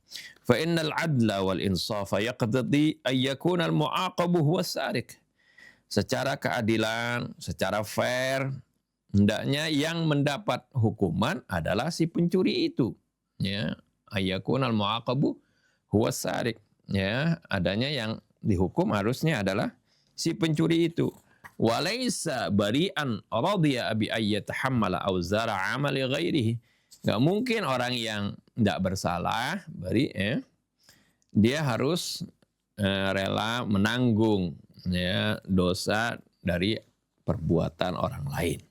Fa innal adla wal insafa yaqtadi ay yakuna al mu'aqabu huwa sariq. Secara keadilan, secara fair, hendaknya yang mendapat hukuman adalah si pencuri itu. Ya, ay yakuna al mu'aqabu huwa sariq. Ya, adanya yang dihukum harusnya adalah si pencuri itu. Walaysa bari'an radiya bi ayyatahammala awzara 'amali ghairihi. Enggak mungkin orang yang tidak bersalah, dia harus rela menanggung, ya, dosa dari perbuatan orang lain.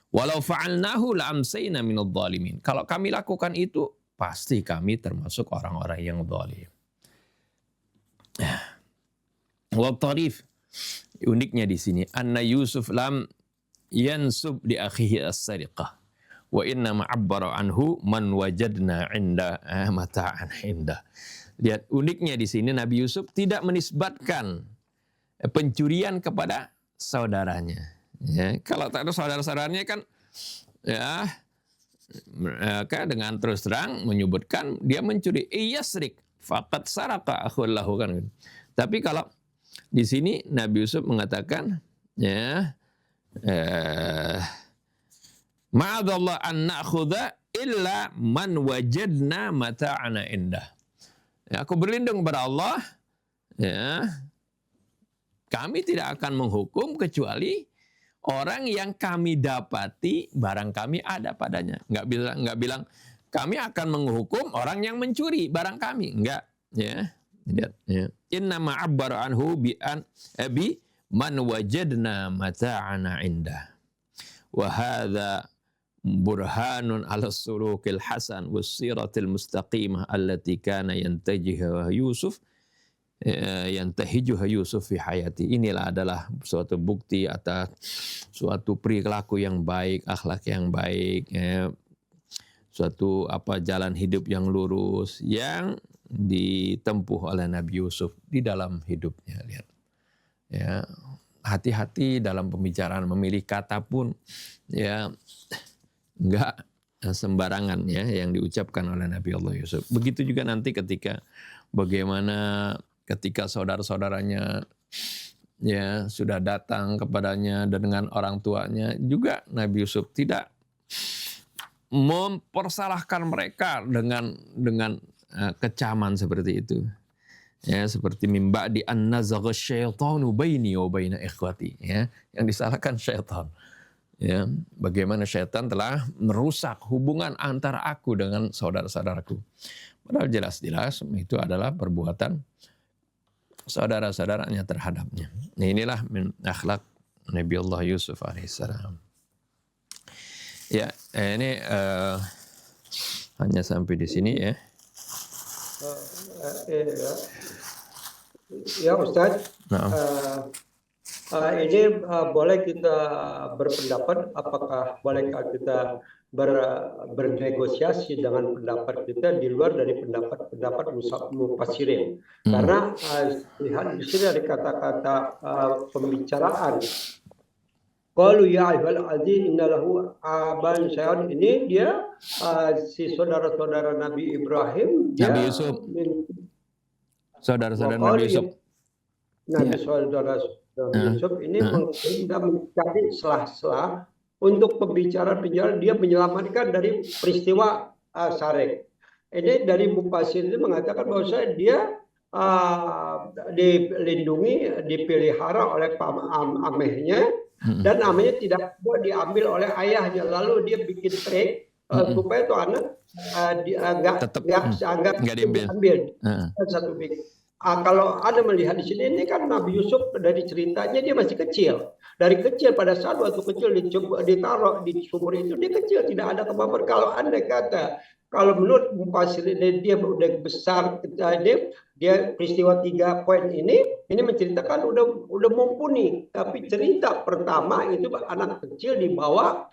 Walau fa'alnahu la'amsayna minadh dhalimin. Kalau kami lakukan itu, pasti kami termasuk orang-orang yang zalim. Wa tarif, uniknya di sini, anna Yusuf lam yansub li akhihi as-sariqah. Wa inna ma'abbara anhu man wajadna inda mata'an inda. Lihat uniknya di sini, Nabi Yusuf tidak menisbatkan pencurian kepada saudaranya. Ya, kalau tak ada saudara-saudaranya kan, ya, mereka dengan terus terang menyebutkan dia mencuri. Iyasrik faqad saraka akhul lahu, kan. Tapi kalau di sini Nabi Yusuf mengatakan, ya, ma'adzallah an na'khudha illa man wajadna mata'ana indah. Ya, aku berlindung kepada Allah, ya, kami tidak akan menghukum kecuali orang yang kami dapati barang kami ada padanya. Nggak bilang kami akan menghukum orang yang mencuri barang kami. Enggak, ya. Lihat, ya. Inna ma'abbar anhu bi man wajadna mata'ana indah. Wa hadza burhanun ala sulukil hasan was siratil mustaqimah allati kana yantajiha Yusuf fi hayati. Inilah adalah suatu bukti atas suatu perilaku yang baik, akhlak yang baik, ya. Suatu jalan hidup yang lurus yang ditempuh oleh Nabi Yusuf di dalam hidupnya. Lihat, ya, hati-hati dalam pembicaraan, memilih kata pun ya enggak sembarangan ya yang diucapkan oleh Nabi Allah Yusuf. Begitu juga nanti bagaimana ketika saudara-saudaranya ya sudah datang kepadanya dan dengan orang tuanya juga Nabi Yusuf tidak mempersalahkan mereka dengan kecaman seperti itu. Ya, seperti mimba di an-nazagha syaitanu baini wa baina ikhwati, ya, yang disalahkan syaitan. Ya, bagaimana syaitan telah merusak hubungan antara aku dengan saudara-saudaraku. Padahal jelas-jelas itu adalah perbuatan saudara-saudaranya terhadapnya. Nah, inilah min akhlak Nabi Allah Yusuf alaihissalam. Ya, ini hanya sampai di sini ya. Ya Ustaz, ini boleh kita berpendapat apakah bolehkah kita bernegosiasi dengan pendapat kita di luar dari pendapat mufassirin. Karena lihat di sini ada kata-kata pembicaraan. Qalu ya ayyuhal aziz innalahu aban syai'un. Ini dia si saudara-saudara Nabi Ibrahim, Nabi Yusuf. Saudara-saudara Nabi Yusuf. Nabi saudara Yusuf ini mencari celah-celah untuk pembicaraan dia menyelamatkan dari peristiwa Sarek. Ini dari mufassir ini mengatakan bahwa dia dilindungi, dipelihara oleh amehnya. Dan amehnya tidak mau diambil oleh ayahnya, lalu dia bikin trik supaya itu anak nggak diambil satu bikin. Kalau Anda melihat di sini, ini kan Nabi Yusuf dari ceritanya dia masih kecil. Dari kecil pada saat waktu kecil ditaruh di sumur itu dia kecil, tidak ada kemampuan. Kalau Anda kata kalau menurut mufassir dia udah besar, dia peristiwa 3 poin ini menceritakan udah mumpuni. Tapi cerita pertama itu anak kecil dibawa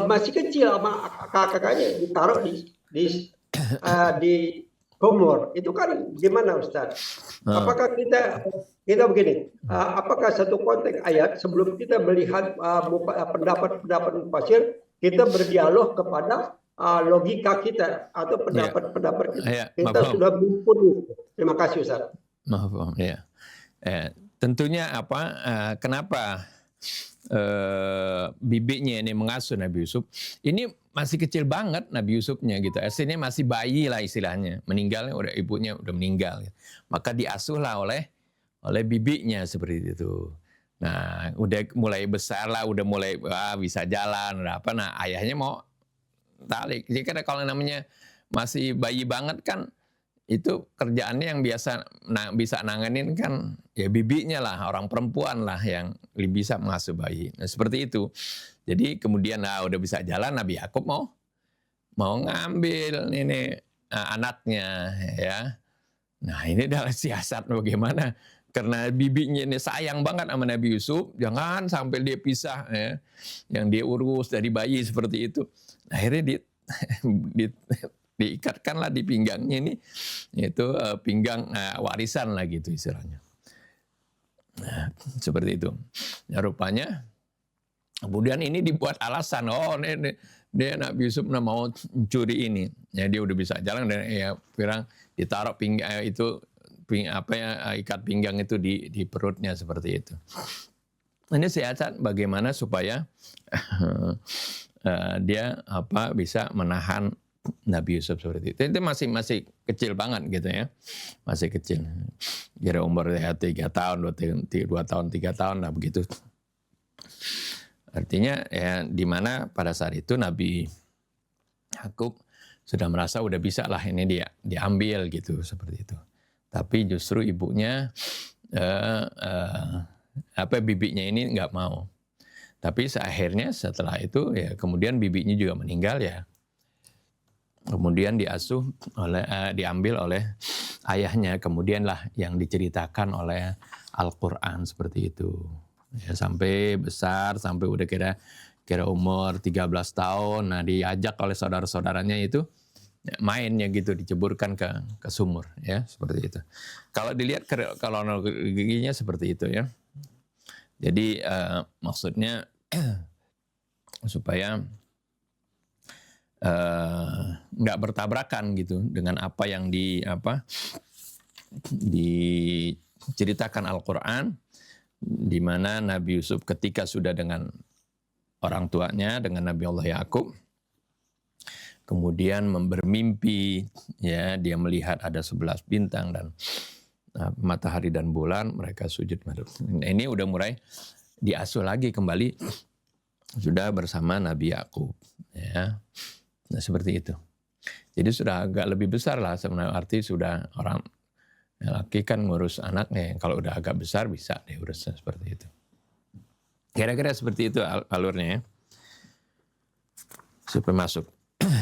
masih kecil sama kakaknya ditaruh di sumur. Itu kan gimana Ustaz? Apakah kita begini? Apakah satu konteks ayat sebelum kita melihat pendapat mufassir, kita berdialog kepada logika kita atau pendapat kita. Kita sudah mumpuni. Terima kasih Ustaz. Maaf, ya. Tentunya kenapa bibinya ini mengasuh Nabi Yusuf? Ini masih kecil banget Nabi Yusufnya gitu. Aslinya masih bayi lah istilahnya. Meninggalnya ibunya udah meninggal. Maka diasuhlah oleh bibinya seperti itu. Nah, udah mulai besar lah, udah mulai bisa jalan, Nah, ayahnya mau tarik. Jadi kalau namanya masih bayi banget kan itu kerjaannya yang bisa nanganin kan ya bibinya lah, orang perempuan lah yang lebih bisa mengasuh bayi. Nah, seperti itu. Jadi kemudian udah bisa jalan, Nabi Yakub mau ngambil ini anaknya ya. Nah, ini adalah siasat bagaimana karena bibinya ini sayang banget sama Nabi Yusuf, jangan sampai dia pisah ya. Yang dia urus dari bayi seperti itu. Akhirnya diikatkanlah di pinggangnya ini, yaitu pinggang warisan lah gitu istilahnya. Nah, seperti itu. Nah, rupanya kemudian ini dibuat alasan, dia Nabi Yusuf mau curi ini. Ya dia udah bisa jalan dan ya pirang ditaruh ikat pinggang itu di perutnya seperti itu. Ini siasat bagaimana supaya dia bisa menahan Nabi Yusuf seperti itu. Itu masih kecil banget gitu ya. Masih kecil. Kira umur 3 tahun, 2 tahun, 3 tahun lah begitu. Artinya ya di mana pada saat itu Nabi Yakub sudah merasa udah bisa lah ini dia diambil gitu seperti itu. Tapi justru ibunya bibinya ini nggak mau. Tapi akhirnya setelah itu ya kemudian bibinya juga meninggal ya. Kemudian diambil oleh ayahnya. Kemudianlah yang diceritakan oleh Al-Quran seperti itu. Ya, sampai besar, sampai udah kira umur 13 tahun. Nah diajak oleh saudara-saudaranya itu mainnya gitu, diceburkan ke sumur ya seperti itu. Kalau dilihat kronologinya seperti itu ya. Jadi maksudnya supaya nggak bertabrakan gitu dengan apa yang diceritakan Al-Quran, di mana Nabi Yusuf ketika sudah dengan orang tuanya, dengan Nabi Allah Yakub, kemudian bermimpi, ya dia melihat ada 11 bintang dan matahari dan bulan, mereka sujud. Ini udah mulai diasuh lagi kembali, sudah bersama Nabi Yakub, ya. Nah, seperti itu. Jadi sudah agak lebih besar lah sebenarnya, arti sudah orang laki kan ngurus anaknya, kalau udah agak besar bisa diurusnya seperti itu. Kira-kira seperti itu alurnya ya. Supaya masuk.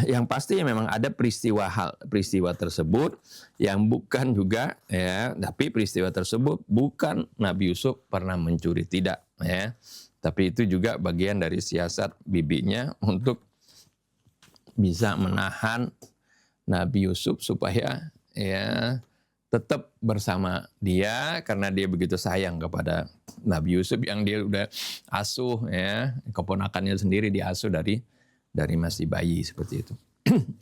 Yang pasti memang ada peristiwa tersebut yang bukan juga ya, tapi peristiwa tersebut bukan Nabi Yusuf pernah mencuri, tidak ya. Tapi itu juga bagian dari siasat bibinya untuk bisa menahan Nabi Yusuf supaya ya tetap bersama dia, karena dia begitu sayang kepada Nabi Yusuf yang dia udah asuh ya, keponakannya sendiri diasuh dari masih bayi seperti itu.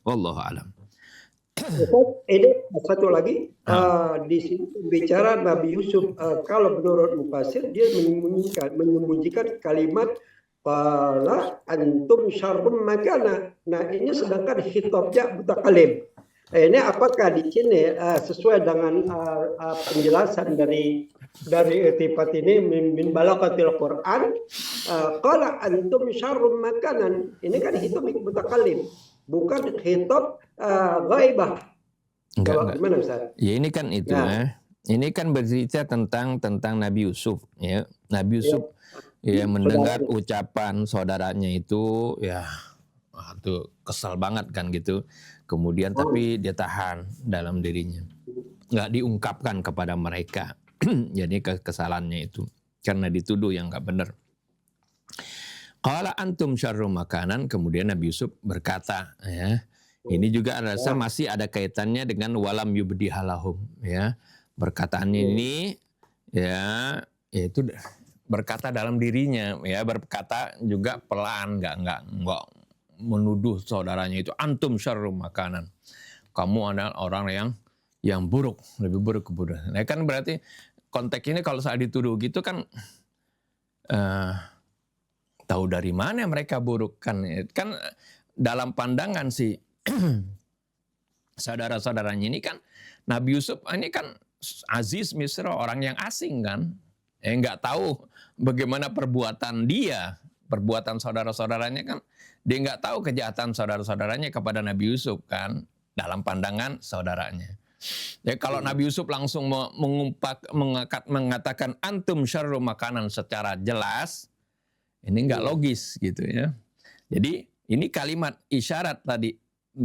Wallahu a'lam. Ini satu lagi, di sini bicara Nabi Yusuf, kalau menurut Mufasir dia menyembunyikan kalimat fala antum syarrum makana. Nah ini sedangkan khitabnya mutakalim. Ini apakah di sini sesuai dengan penjelasan dari irtifat ini min balaghatil Quran, qala antum syarrum makanan. Ini kan khitab mutakalim, bukan khitab ghaibah. Enggak. Gimana Ustaz? Ya ini kan itu ya. Ini kan bercerita tentang Nabi Yusuf ya. Nabi Yusuf ya mendengar ucapan saudaranya itu ya itu kesal banget kan gitu. Kemudian tapi dia tahan dalam dirinya. Enggak diungkapkan kepada mereka. Jadi kesalahannya itu karena dituduh yang enggak benar. Qala antum syarrum makanan, kemudian Nabi Yusuf berkata ya. Ini juga rasa masih ada kaitannya dengan walam yubdihalahum ya. Perkataan ini ya itu berkata dalam dirinya ya, berkata juga pelan, enggak menuduh saudaranya itu antum syarrum makanan. Kamu adalah orang yang buruk, lebih buruk keburukan. Nah kan berarti konteks ini kalau saat dituduh gitu kan tahu dari mana mereka buruk kan dalam pandangan si saudara-saudaranya ini kan Nabi Yusuf ini kan Aziz Misra, orang yang asing kan, nggak tahu bagaimana perbuatan saudara-saudaranya kan, dia nggak tahu kejahatan saudara-saudaranya kepada Nabi Yusuf kan, dalam pandangan saudaranya. Ya kalau Nabi Yusuf langsung mengatakan antum syarrum makanan secara jelas, ini nggak logis gitu ya. Jadi ini kalimat isyarat tadi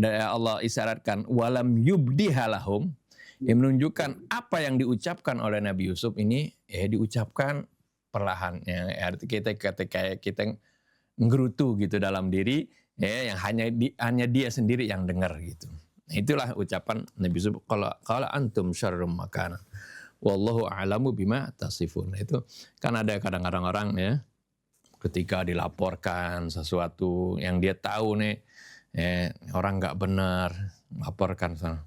Allah isyaratkan walam yubdihalahum, yang menunjukkan apa yang diucapkan oleh Nabi Yusuf ini diucapkan perlahan ya, arti ketika kita nggerutu gitu dalam diri ya, yang hanya dia sendiri yang dengar gitu. Nah, itulah ucapan Nabi Yusuf qala antum syarrum makanan wallahu a'lamu bima tasifun. Nah, itu kan ada kadang-kadang orang ya ketika dilaporkan sesuatu yang dia tahu nih orang nggak benar, laporkan sana.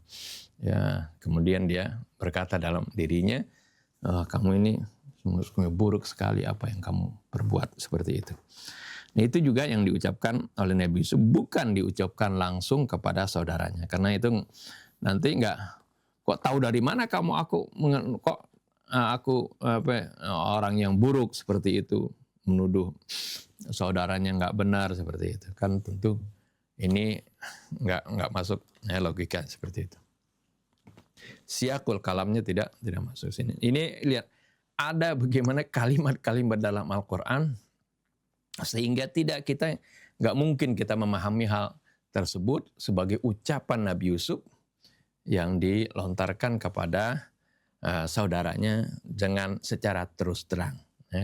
Ya, kemudian dia berkata dalam dirinya, kamu ini sungguh buruk sekali apa yang kamu perbuat seperti itu. Nah, itu juga yang diucapkan oleh Nabi Yusuf, bukan diucapkan langsung kepada saudaranya. Karena itu nanti kok tahu dari mana kamu aku orang yang buruk seperti itu, menuduh saudaranya nggak benar seperti itu. Kan tentu ini nggak masuk logika seperti itu. Siyakul kalamnya tidak masuk sini. Ini lihat ada bagaimana kalimat-kalimat dalam Al-Quran sehingga nggak mungkin kita memahami hal tersebut sebagai ucapan Nabi Yusuf yang dilontarkan kepada saudaranya dengan secara terus terang.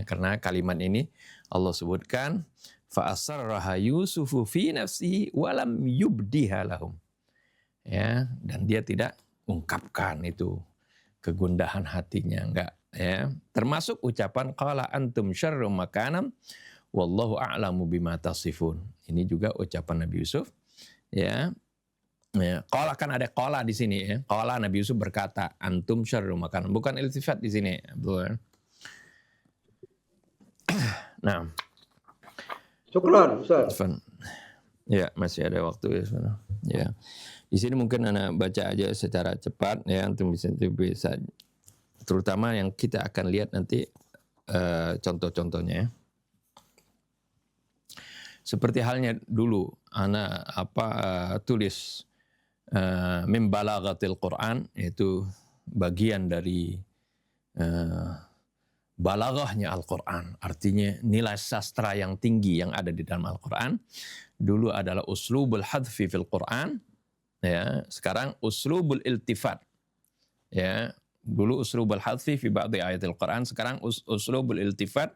Karena kalimat ini Allah sebutkan fa'asarraha Yusufu fi nafsihi walam yubdiha lahum. Ya, dan dia tidak ungkapkan itu kegundahan hatinya, enggak, ya. Termasuk ucapan qala antum syarrum makanan wallahu a'lamu bima tasifun. Ini juga ucapan Nabi Yusuf, ya. Ya, qala kan ada qala di sini, ya. Qala Nabi Yusuf berkata antum syarrum makanan, bukan iltifat di sini, betul. Nah, syukran Ustaz. Ya, masih ada waktu ya sebenarnya. Ya. Di sini mungkin Anda baca aja secara cepat ya, untuk bisa terutama yang kita akan lihat nanti contoh-contohnya. Seperti halnya dulu Anda tulis min balaghatil Quran, yaitu bagian dari balaghahnya Al-Quran, artinya nilai sastra yang tinggi yang ada di dalam Al-Quran. Dulu adalah uslubul hadfi fil Quran, ya. Sekarang uslubul iltifat, ya. Dulu uslubul hadfi fi ba'di ayatil Quran, sekarang uslubul iltifat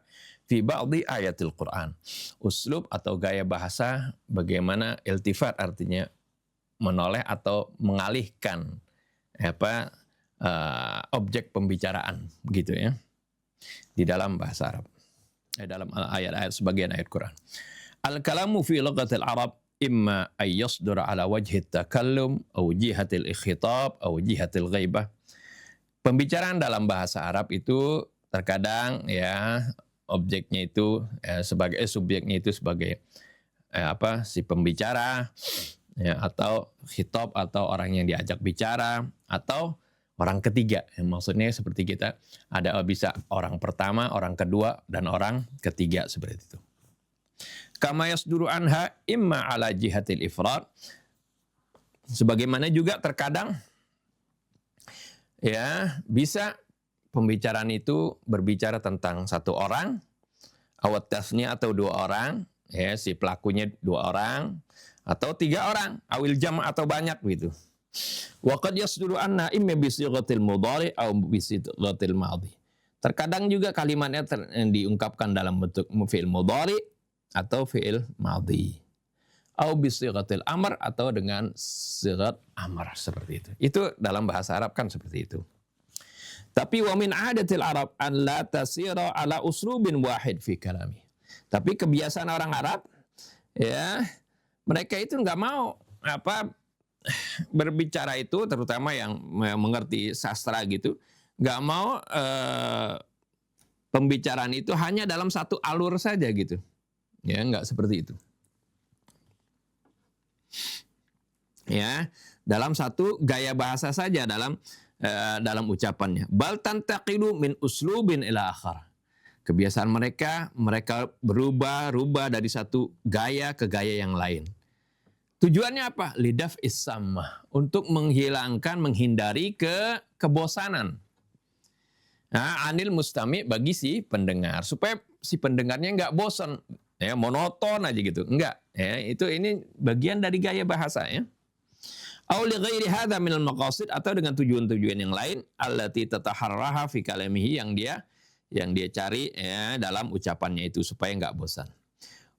fi ba'di ayatil Quran. Uslub atau gaya bahasa bagaimana iltifat, artinya menoleh atau mengalihkan objek pembicaraan, gitu ya, di dalam bahasa Arab, dalam ayat-ayat sebagian ayat Quran. Al-kalamu fi lughatil Arab imma ay yasdura ala wajhi takallum aw jihatil ikhitab aw jihatil ghaibah. Pembicaraan dalam bahasa Arab itu terkadang ya objeknya itu subjeknya itu sebagai si pembicara, ya, atau khitab atau orang yang diajak bicara, atau orang ketiga. Maksudnya seperti kita ada bisa orang pertama, orang kedua, dan orang ketiga seperti itu. Kama yasduru anha imma ala jihatil ifrad. Sebagaimana juga terkadang ya bisa pembicaraan itu berbicara tentang satu orang, awat tasnya atau dua orang, ya, si pelakunya dua orang atau tiga orang, awil jam' atau banyak gitu. Wa qad yasduru anna imma bi sighatil mudhari aw bi sighatil madhi. Terkadang juga kalimatnya diungkapkan dalam bentuk fi'il mudhari atau fi'il madhi. Aw bi sighatil amr, atau dengan sighat amr, seperti itu. Itu dalam bahasa Arab kan seperti itu. Tapi wa min adatil Arab an la tasira ala uslubin wahid fi kalami. Tapi kebiasaan orang Arab, ya, mereka itu nggak mau berbicara itu, terutama yang mengerti sastra gitu, nggak mau pembicaraan itu hanya dalam satu alur saja gitu, ya, nggak seperti itu, ya, dalam satu gaya bahasa saja dalam ucapannya. Bal tantaqilu min uslubin ila akhar. Kebiasaan mereka berubah dari satu gaya ke gaya yang lain. Tujuannya apa? Lidaf is-sammah, untuk menghindari kebosanan. Nah, anil mustami, bagi si pendengar, supaya si pendengarnya nggak bosan, ya, monoton aja gitu, enggak, ya, ini bagian dari gaya bahasa, ya. Aw li ghairi hadza minal maqasid, atau dengan tujuan-tujuan yang lain, allati tataharraha fi kalamihi, yang dia cari, ya, dalam ucapannya itu supaya nggak bosan.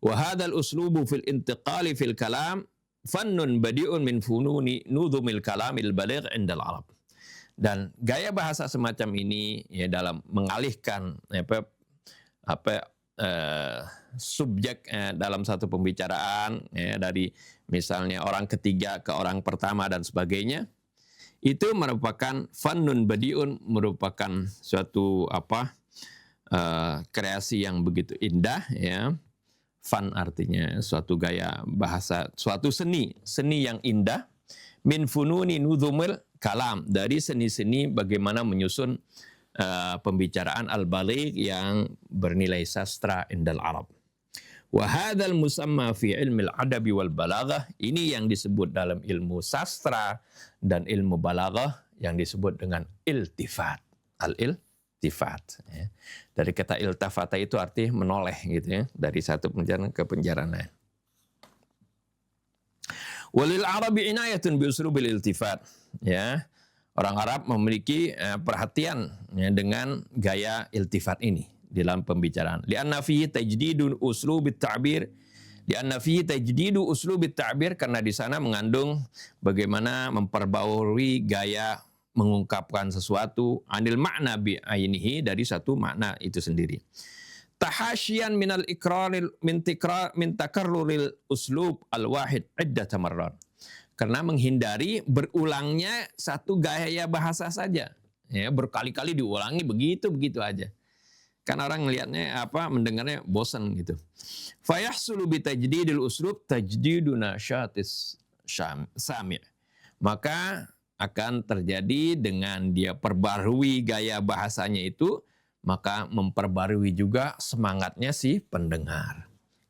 Wa hadzal uslubu fil intiqali fil kalam fannun badi'un min fununi nudhumil kalamil baligh indal Arab. Dan gaya bahasa semacam ini, ya, dalam mengalihkan subjek dalam satu pembicaraan, ya, dari misalnya orang ketiga ke orang pertama dan sebagainya, itu merupakan fannun badi'un, merupakan suatu kreasi yang begitu indah, ya. Fun artinya suatu gaya bahasa, suatu seni yang indah. Min fununi nudhumil kalam, dari seni-seni bagaimana menyusun pembicaraan al-baligh yang bernilai sastra indal Arab. Wa hadzal musamma fi ilmi al-adabi wal balaghah, ini yang disebut dalam ilmu sastra dan ilmu balaghah yang disebut dengan iltifat. Al-iltifat. Ya. Dari kata iltafata itu artinya menoleh gitu ya, dari satu penjara ke penjara lain. Walil Arabi inayatun bi uslubil iltifat. Ya. Orang Arab memiliki perhatian ya, dengan gaya iltifat ini dalam pembicaraan. Li'anna fihi tajdidu uslubit ta'bir. Li'anna fihi tajdidu uslubit ta'bir, karena di sana mengandung bagaimana memperbarui gaya mengungkapkan sesuatu, anil makna bi ainihi, dari satu makna itu sendiri. Tahasyian minal ikraril min takarruril uslub al-wahid iddat marrat. Karena menghindari berulangnya satu gaya bahasa saja. Ya, berkali-kali diulangi begitu aja. Kan orang ngelihatnya mendengarnya bosan gitu. Fayahsulu bi tajdidil uslub tajdidu nasyatis sami'. Maka akan terjadi dengan dia perbarui gaya bahasanya itu, maka memperbarui juga semangatnya si pendengar.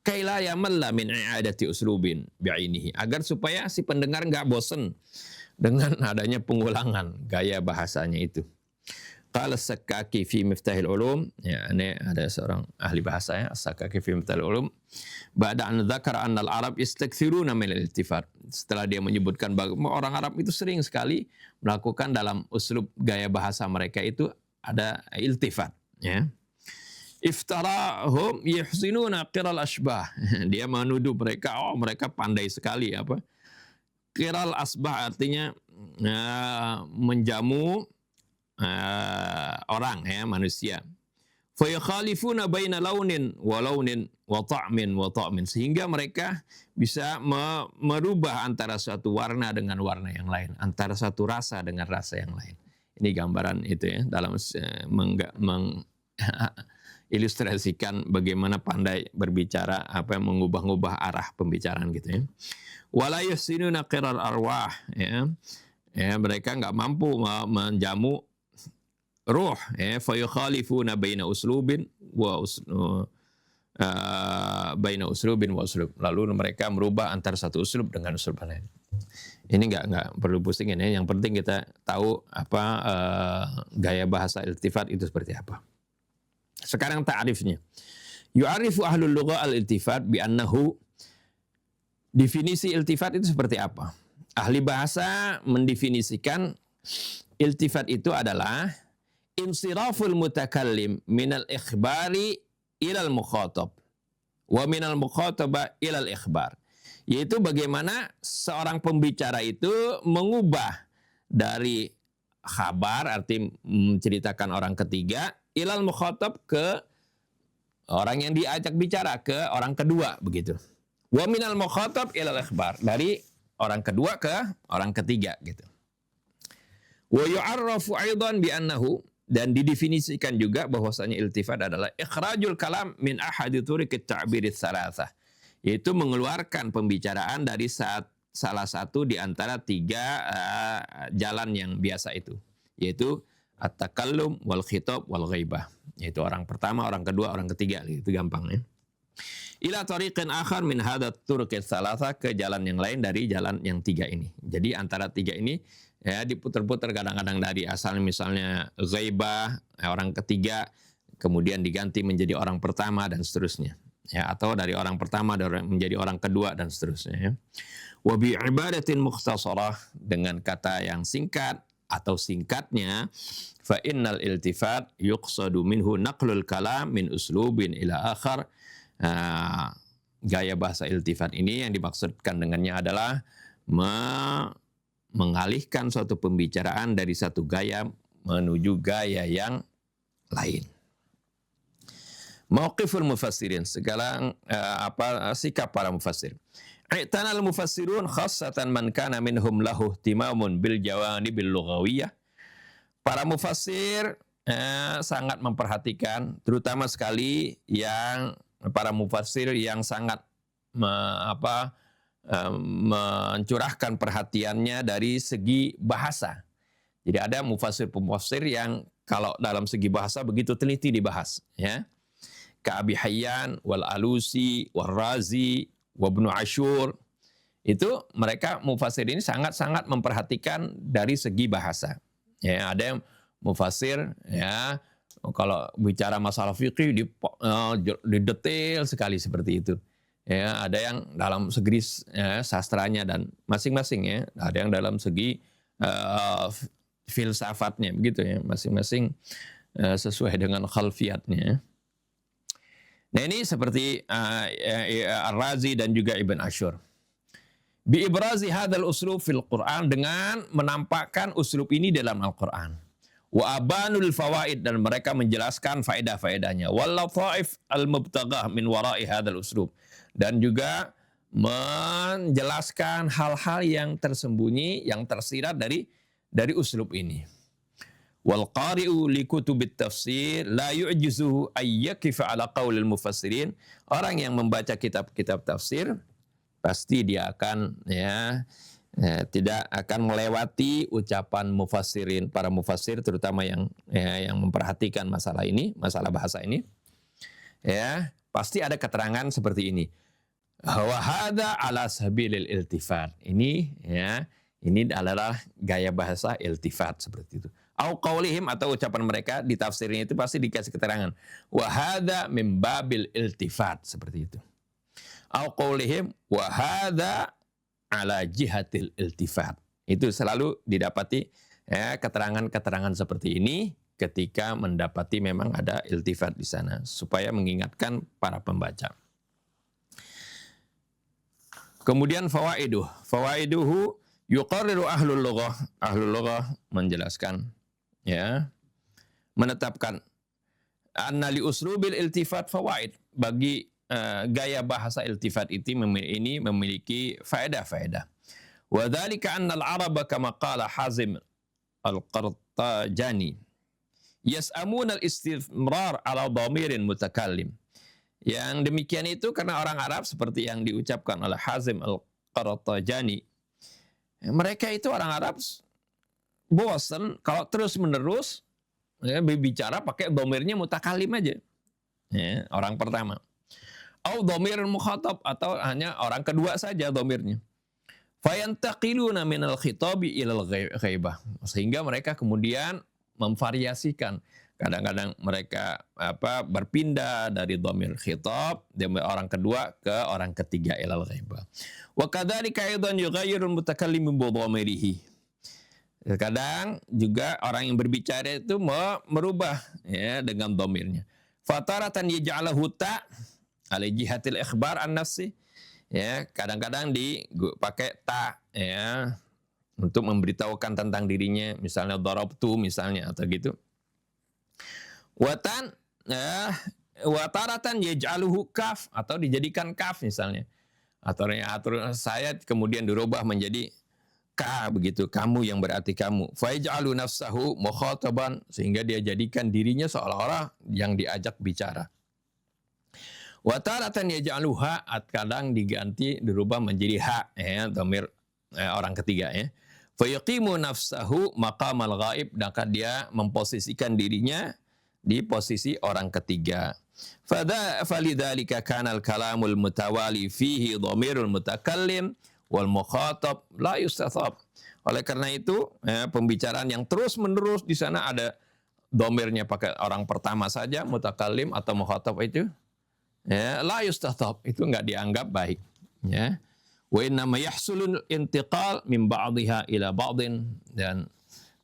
Kaila yamalla min i'adati uslubin bi'ainihi, agar supaya si pendengar enggak bosan dengan adanya pengulangan gaya bahasanya itu. Qala As-Sakkaki fi Miftahil Ulum, ya ini ada seorang ahli bahasa ya, As-Sakkaki fi Miftahil Ulum, ba'da an dzakara anna al-Arab yastakthiruna min al-iltifat. Setelah dia menyebutkan bahwa orang Arab itu sering sekali melakukan dalam uslub gaya bahasa mereka itu ada iltifat, ya. Iftarahum yuhsinuna qiral asbah. Dia menuduh mereka, mereka pandai sekali qiral asbah, artinya menjamu orang ya, manusia. Fa yakhalifuna baina launin wa ta'min, sehingga mereka bisa merubah antara suatu warna dengan warna yang lain, antara satu rasa dengan rasa yang lain. Ini gambaran itu ya, dalam ilustrasikan bagaimana pandai berbicara, mengubah-ubah arah pembicaraan gitu ya. Wala yuhsinuna qiral arwah, ya. Ya, mereka enggak mampu menjamu ruh, ya. Fa yukhalifuna baina uslubin wa uslub. Lalu mereka merubah antara satu uslub dengan uslub lain. Ini enggak perlu pusing ya. Yang penting kita tahu gaya bahasa iltifat itu seperti apa. Sekarang ta'rifnya. Yu'arifu ahlul lugha al-iltifat bi annahu, definisi iltifat itu seperti apa? Ahli bahasa mendefinisikan iltifat itu adalah insiraful mutakallim minal ikhbari ilal mukhatab wa minal mukhataba ilal ikhbar. Yaitu bagaimana seorang pembicara itu mengubah dari khabar, arti menceritakan orang ketiga, ilal mukhatab, ke orang yang diajak bicara, ke orang kedua, begitu. Wa minal mukhatab ilal ikhbar, dari orang kedua ke orang ketiga gitu. Wa yu'arrafu aidan bi annahu, dan didefinisikan juga bahwasanya iltifat adalah ikhrajul kalam min ahadi turuqit ta'bir tsalatsah, yaitu mengeluarkan pembicaraan dari salah satu di antara tiga jalan yang biasa itu, yaitu at-takallum wal khitab wal ghaibah, yaitu orang pertama, orang kedua, orang ketiga, itu gampang ya. Ila tariqin akhar min hadat turuqit tsalatsa, ke jalan yang lain dari jalan yang tiga ini. Jadi antara tiga ini ya diputar-putar, kadang-kadang dari asalnya misalnya ghaibah, orang ketiga, kemudian diganti menjadi orang pertama dan seterusnya. Ya, atau dari orang pertama menjadi orang kedua dan seterusnya ya. Wa bi ibadatin mukhtasarah, dengan kata yang singkat atau singkatnya, fa innal iltifat yuqsadu minhu naqlul kalam min uslubin ila akhar. Gaya bahasa iltifat ini yang dimaksudkan dengannya adalah mengalihkan suatu pembicaraan dari satu gaya menuju gaya yang lain. Mauqiful mufassirin, segala sikap para mufassir. I'tanal mufassirun khassatan man kana minhum lahu ihtimamun bil jawanibil lughawiyah. Para mufassir sangat memperhatikan, terutama sekali yang para mufassir yang sangat mencurahkan perhatiannya dari segi bahasa. Jadi ada mufassir-mufassir yang kalau dalam segi bahasa begitu teliti dibahas, ya. Ka'abi Hayyan, wal Alusi, wal Razi, wa Ibnu Asyur. Itu mereka mufasir ini sangat-sangat memperhatikan dari segi bahasa. Ya, ada yang mufasir ya kalau bicara masalah fikih di detail sekali seperti itu. Ya, ada yang dalam segi sastranya dan masing-masing ya, ada yang dalam segi filsafatnya begitu ya, masing-masing sesuai dengan khalfiyatnya. Nah, ini seperti Ar-Razi dan juga Ibn Asyur. Bi ibrazi hadzal uslub fil Quran, dengan menampakkan uslub ini dalam Al-Quran. Wa abanul fawaid, dan mereka menjelaskan faedah-faedahnya. Wal lataif al-mubtaghah min wara'i hadzal uslub, dan juga menjelaskan hal-hal yang tersembunyi, yang tersirat dari uslub ini. Wal qari'u li kutubit tafsir la yu'jizuhu ay yaqifa ala qaulil mufassirin. Orang yang membaca kitab-kitab tafsir pasti dia akan tidak akan melewati ucapan mufassirin, para mufassir terutama yang memperhatikan masalah ini, masalah bahasa ini. Ya, pasti ada keterangan seperti ini. Wa hadza ala sabilil iltifat. Ini adalah gaya bahasa iltifat seperti itu. Au qaulihim, atau ucapan mereka di tafsirnya itu pasti dikasih keterangan. Wa hadza min babil iltifat, seperti itu. Au qaulihim wa hadza ala jihatil iltifat. Itu selalu didapati keterangan-keterangan seperti ini ketika mendapati memang ada iltifat di sana, supaya mengingatkan para pembaca. Kemudian fawaiduhu yuqarriru ahlul lughah menjelaskan, menetapkan anna li uslubil iltifat fawaid, bagi gaya bahasa iltifat ini memiliki faedah-faedah. Wa dzalika anna al-araba kama qala Hazim al-Qartajani yas'amuna al-istimrar ala dhamirin mutakallim. Yang demikian itu karena orang Arab, seperti yang diucapkan oleh Hazim al-Qartajani, mereka itu orang Arab bosan kalau terus-menerus berbicara pakai dhamirnya mutakallim aja. Orang pertama. Au dhamirul mukhatab, atau hanya orang kedua saja dhamirnya. Fayantaqiluna minal khitabi ilal ghaibah, sehingga mereka kemudian memvariasikan. Kadang-kadang mereka berpindah dari dhamir khitab, dhamir orang kedua ke orang ketiga, ilal ghaibah. Wa kadzalika aidan yughayyirul mutakallim bi dhamirihi. Kadang juga orang yang berbicara itu merubah dengan dhamirnya. Fataratan yaj'alahu ta' ala jihatil ikhbar an nafsi, kadang-kadang dipakai ta untuk memberitahukan tentang dirinya, misalnya darabtu misalnya, atau gitu. Wataratan yaj'aluhu kaf, atau dijadikan kaf misalnya, atau saya kemudian dirubah menjadi ka, begitu, kamu yang berarti kamu. Fa yaj'alu nafsahu mukhataban, sehingga dia jadikan dirinya seolah-olah yang diajak bicara. Wa taratan yaj'aluha, kadang diganti dirubah menjadi ha, dhamir orang ketiga Fa yaqimu nafsahu maqamal ghaib, maka dia memposisikan dirinya di posisi orang ketiga. Falidzalika kana al-kalamul mutawali fihi dhamirul mutakallim wal mukhatab la yustathab. Oleh karena itu, pembicaraan yang terus-menerus di sana ada dhamirnya pakai orang pertama saja, mutakallim atau mukhatab itu, la yustathab, itu enggak dianggap baik. Wa inna ma yahsulul intiqal min ba'dihha ila ba'din, dan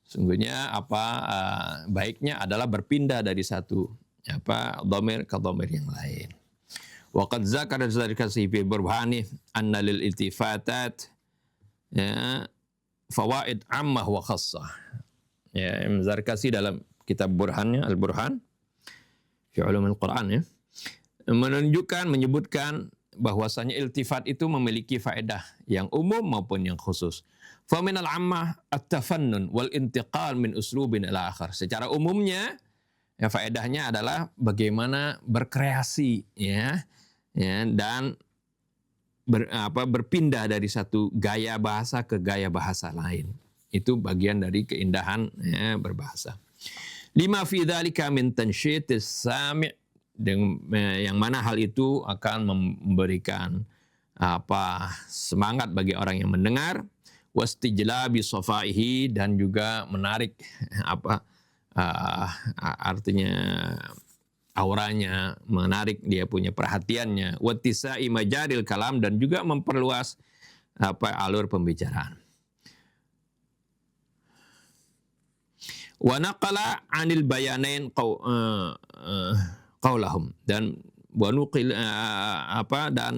sungguhnya baiknya adalah berpindah dari satu dhamir ke dhamir yang lain. Wa qad zakara Zarkasi fi burhani anna lil iltifatat fawaid ammah wa khassah. Zarkasi dalam kitab burhannya, Al-Burhan fi Ulumul Quran, menyebutkan bahwasanya iltifat itu memiliki faedah yang umum maupun yang khusus. Fa minal ammah at-tafannun wal intiqal min uslubin ila akhar. Secara umumnya faedahnya adalah bagaimana berkreasi dan berpindah dari satu gaya bahasa ke gaya bahasa lain. Itu bagian dari keindahan berbahasa. Lima fi dzalika min tansyitis sami' yang mana hal itu akan memberikan semangat bagi orang yang mendengar, wastijlabi safaihi, dan juga menarik artinya auranya, menarik dia punya perhatiannya, wattisai majaril kalam, dan juga memperluas alur pembicaraan. Wa naqala 'anil bayanain qaulahum, dan dan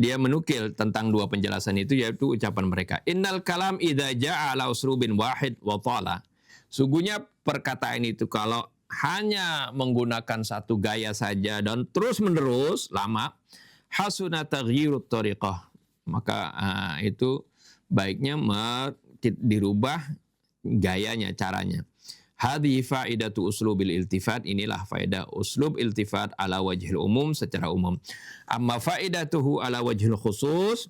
dia menukil tentang dua penjelasan itu, yaitu ucapan mereka. Innal kalam idza ja'a ala uslubin wahid wa tala. Sungguhnya perkataan itu kalau hanya menggunakan satu gaya saja dan terus-menerus lama, hasuna taghyirut tariqah, maka itu baiknya dirubah gayanya, caranya. Hadhi faidatu uslubil iltifat, inilah faedah uslub iltifat ala wajhil umum, secara umum. Amma faidatuhu ala wajhil khusus,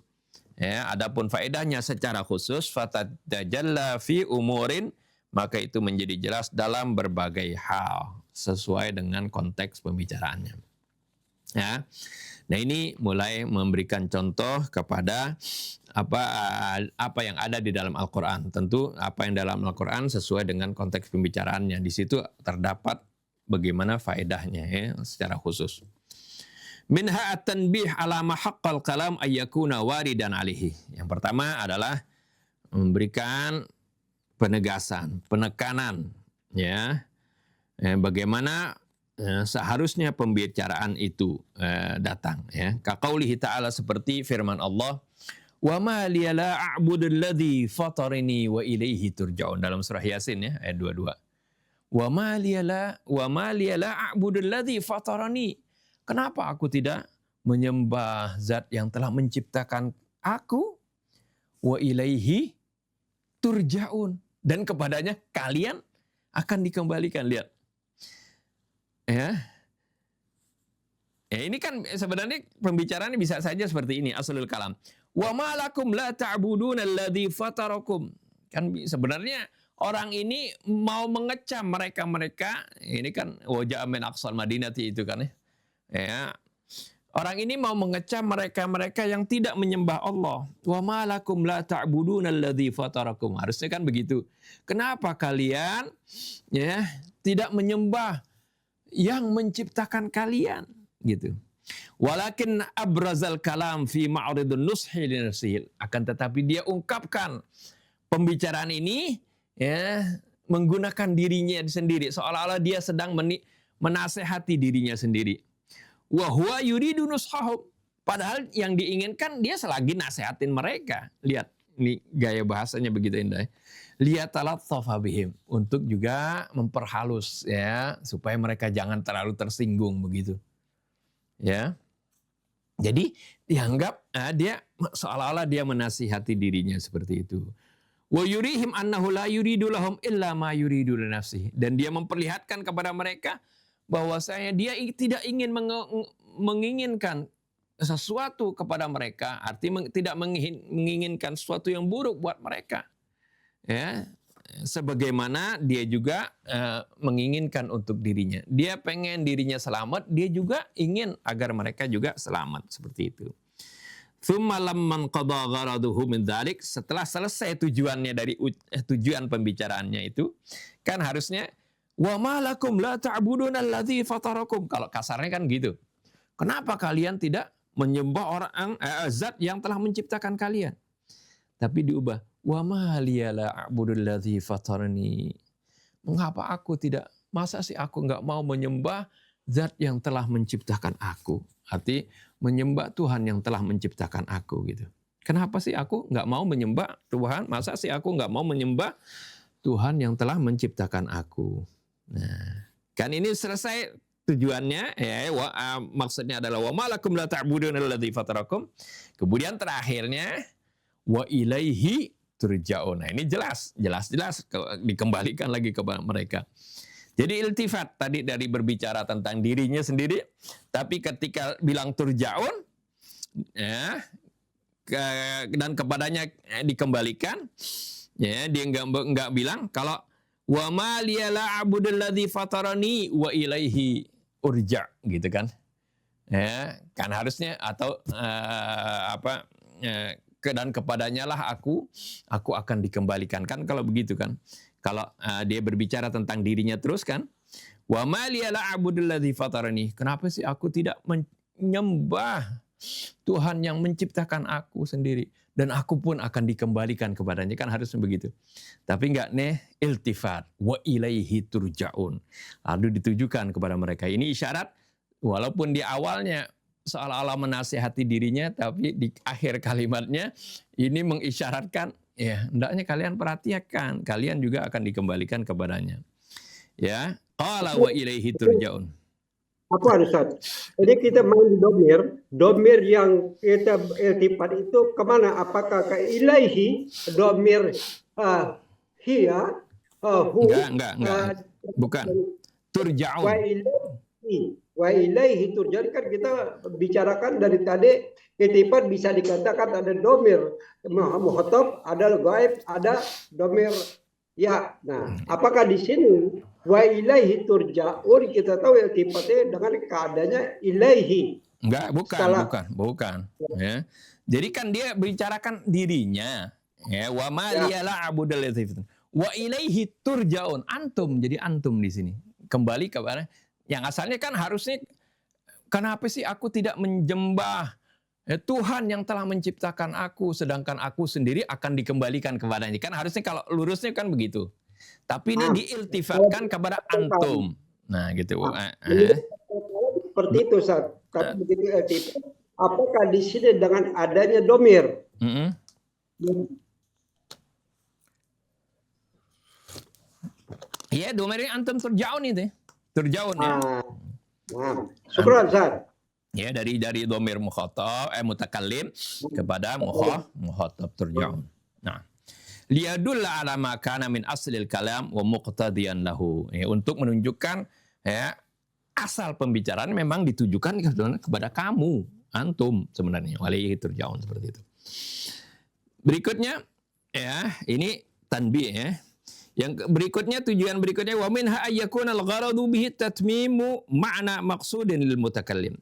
adapun faedahnya secara khusus, fatadajalla fi umurin, maka itu menjadi jelas dalam berbagai hal sesuai dengan konteks pembicaraannya. Ya. Nah, ini mulai memberikan contoh kepada apa yang ada di dalam Al-Quran. Tentu apa yang dalam Al-Quran sesuai dengan konteks pembicaraannya. Di situ terdapat bagaimana faedahnya secara khusus. Minha at-tanbih ala ma haqqal kalam ayyakuna waridan alihi. Yang pertama adalah memberikan penegasan, penekanan, bagaimana seharusnya pembicaraan itu datang, Kaqaulihi ta'ala, seperti firman Allah, wa ma liya la a'budul ladzi fatarini wa ilaihi turja'un, dalam surah Yasin ayat 22. Wa ma liya la a'budul ladzi fatarani, kenapa aku tidak menyembah zat yang telah menciptakan aku, wa ilaihi turja'un, dan kepadanya kalian akan dikembalikan. Lihat. Ini kan sebenarnya pembicaraannya bisa saja seperti ini, aslul kalam. Wa ma lakum la ta'buduna alladzi fatarakum. Kan sebenarnya orang ini mau mengecam mereka-mereka, ini kan wajah min aqsal madinati itu kan ya. Orang ini mau mengecam mereka-mereka yang tidak menyembah Allah. Wa ma lakum la ta'buduna alladzi fatarakum. Harusnya kan begitu. Kenapa kalian tidak menyembah yang menciptakan kalian, gitu. Walakin abrazal kalam fi ma'ridun nushi li nafsihi, akan tetapi dia ungkapkan pembicaraan ini menggunakan dirinya sendiri, seolah-olah dia sedang menasehati dirinya sendiri. Wa huwa yuridu nushahum, padahal yang diinginkan dia selagi nasehatin mereka. Lihat, ini gaya bahasanya begitu indah. Liyatalatsafa bihim, untuk juga memperhalus supaya mereka jangan terlalu tersinggung begitu. Jadi dianggap dia seolah-olah dia menasihati dirinya seperti itu. Wa yurihim annahu la yuridu lahum illa ma yuridu li nafsihi, dan dia memperlihatkan kepada mereka bahwasanya dia tidak ingin menginginkan sesuatu kepada mereka, artinya tidak menginginkan sesuatu yang buruk buat mereka. Sebagaimana dia juga menginginkan untuk dirinya. Dia pengen dirinya selamat, dia juga ingin agar mereka juga selamat, seperti itu. Tsumma lamman qada gharaduhu min dzalik, setelah selesai tujuannya dari tujuan pembicaraannya itu, kan harusnya wa ma lakum la ta'buduna alladzi fatarakum. Kalau kasarnya kan gitu. Kenapa kalian tidak menyembah orang zat yang telah menciptakan kalian? Tapi diubah, wa ma liya la a'budul ladzi fatarani. Mengapa aku tidak, masa sih aku enggak mau menyembah zat yang telah menciptakan aku? Arti menyembah Tuhan yang telah menciptakan aku, gitu. Kenapa sih aku enggak mau menyembah Tuhan? Masa sih aku enggak mau menyembah Tuhan yang telah menciptakan aku? Nah, kan ini selesai tujuannya, maksudnya adalah wa ma lakum la ta'buduna alladzi fatarakum. Kemudian terakhirnya wa ilaihi turja'un. Nah, ini jelas dikembalikan lagi kepada mereka. Jadi iltifat tadi dari berbicara tentang dirinya sendiri, tapi ketika bilang turja'un dan kepadanya dikembalikan, dia enggak bilang kalau wa ma liya la a'budul ladzi fatarani wa ilaihi urja gitu kan. Ya, kan harusnya atau dan kepadanya lah aku akan dikembalikan, kan kalau begitu kan. Kalau dia berbicara tentang dirinya terus kan, wa ma liya la a'budul ladzi fatarani. Kenapa sih aku tidak menyembah Tuhan yang menciptakan aku sendiri dan aku pun akan dikembalikan kepadanya, kan harusnya begitu. Tapi enggak nih, iltifat wa ilaihi turja'un. Lalu ditujukan kepada mereka. Ini isyarat walaupun di awalnya seolah-olah menasihati dirinya, tapi di akhir kalimatnya ini mengisyaratkan, ya hendaknya kalian perhatikan, kalian juga akan dikembalikan kepadanya. Ya, qala wa ilaihi turja'un. Apa Ustaz? Jadi kita main di domir yang kita iltifat itu kemana? Apakah ke ilaihi, domir hiya, hu? Enggak. Bukan. Turja'un. Wa ilaihi turja'un, kan kita bicarakan dari tadi iltifat bisa dikatakan ada domir mukhatab, ada ghaib, ada domir ya. Nah, apakah di sini wa ilaihi turja'un kita tahu iltifatnya dengan keadaannya ilaihi? Enggak, bukan. Ya. Jadi kan dia bicarakan dirinya. Ya, wa ma liyala abudal latif. Wa ilaihi turja'un. Antum, jadi antum di sini. Kembali kepada yang asalnya kan harusnya, kenapa sih aku tidak menyembah Tuhan yang telah menciptakan aku, sedangkan aku sendiri akan dikembalikan kepadanya. Kan harusnya kalau lurusnya kan begitu. Tapi ini diiltifatkan kepada antum. Nah gitu. Seperti itu, Ustaz. Tapi begitu iltifat, apakah di sini dengan adanya domir? Iya, domirnya antum turja'un itu. Turja'un ya. Syukran, Ustaz. Ya, dari domir mukhatab mutakallim kepada mukhatab turja'un. Nah, liyadulla ala ma kana min aslil kalam wa muqtadiyan lahu. Ya, untuk menunjukkan ya asal pembicaraan memang ditujukan kepada kamu, antum sebenarnya. Walaihi turja'un, seperti itu. Berikutnya ya, ini tanbih ya. Yang berikutnya, tujuan berikutnya, wa minha ayyakuna al-gharadu bihi tatmimu ma'na maqsudin lil mutakallim.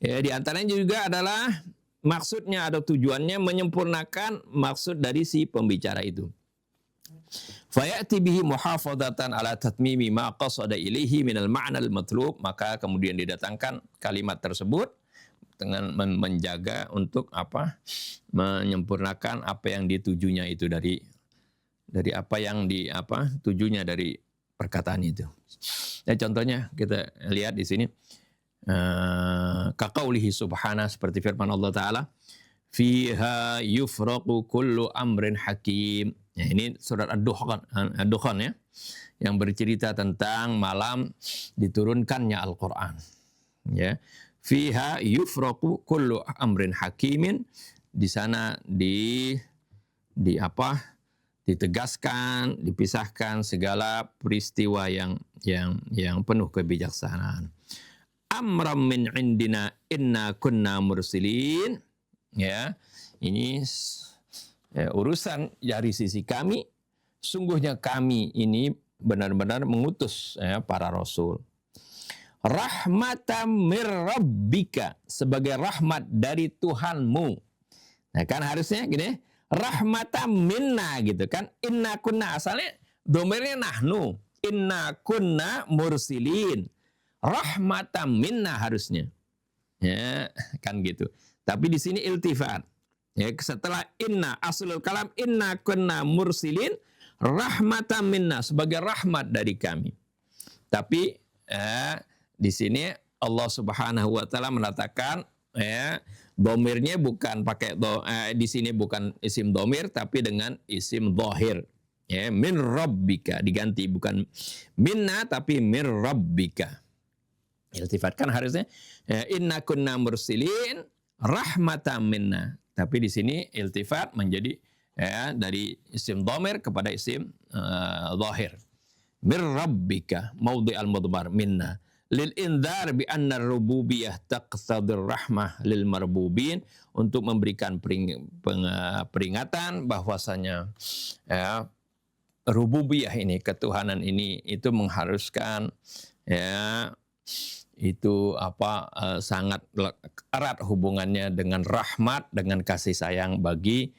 Ya, di antaranya juga adalah maksudnya atau tujuannya menyempurnakan maksud dari si pembicara itu. Fayati bihi muhafadatan ala tatmimi ma qasada ilaihi minal ma'na al-matlub, maka kemudian didatangkan kalimat tersebut dengan menjaga untuk menyempurnakan apa yang ditujunya itu dari apa yang tujunya dari perkataan itu. Ya, contohnya kita lihat di sini kaqaulihi subhanahu, seperti firman Allah Ta'ala, fiha yufraqu kullu amrin hakim. Ya, ini surat Ad-Dukhan ya, yang bercerita tentang malam diturunkannya Al-Quran. Ya, fiha yufraqu kullu amrin hakimin, di sana ditegaskan, dipisahkan segala peristiwa yang penuh kebijaksanaan. Amram min indina inna kunna mursilin. Ya, ini urusan dari sisi kami, sungguhnya kami ini benar-benar mengutus para rasul. Rahmatan mir rabbika, sebagai rahmat dari Tuhanmu. Nah, kan harusnya gini, rahmatan minna gitu kan. Inna kunna, asalnya domirnya nahnu. Inna kunna mursilin. Rahmatan minna harusnya. Ya, kan gitu. Tapi di sini iltifat. Ya, setelah inna, aslul kalam inna kunna mursilin, rahmatan minna, sebagai rahmat dari kami. Tapi di sini Allah Subhanahu wa taala mengatakan domirnya bukan pakai di sini bukan isim domir, tapi dengan isim dhahir. Ya, min rabbika diganti, bukan minna tapi min rabbika. Iltifatkan harusnya inna kunna mursilin rahmatan minna. Tapi di sini iltifat menjadi dari isim dhamir kepada isim dhahir. Min rabbika maudhi al-mudmar minna. Lil indhar bi anna rububiyah taqtadir rahmah lil marbubin, untuk memberikan peringatan bahwasanya rububiyah ini, ketuhanan ini itu mengharuskan itu sangat erat hubungannya dengan rahmat, dengan kasih sayang bagi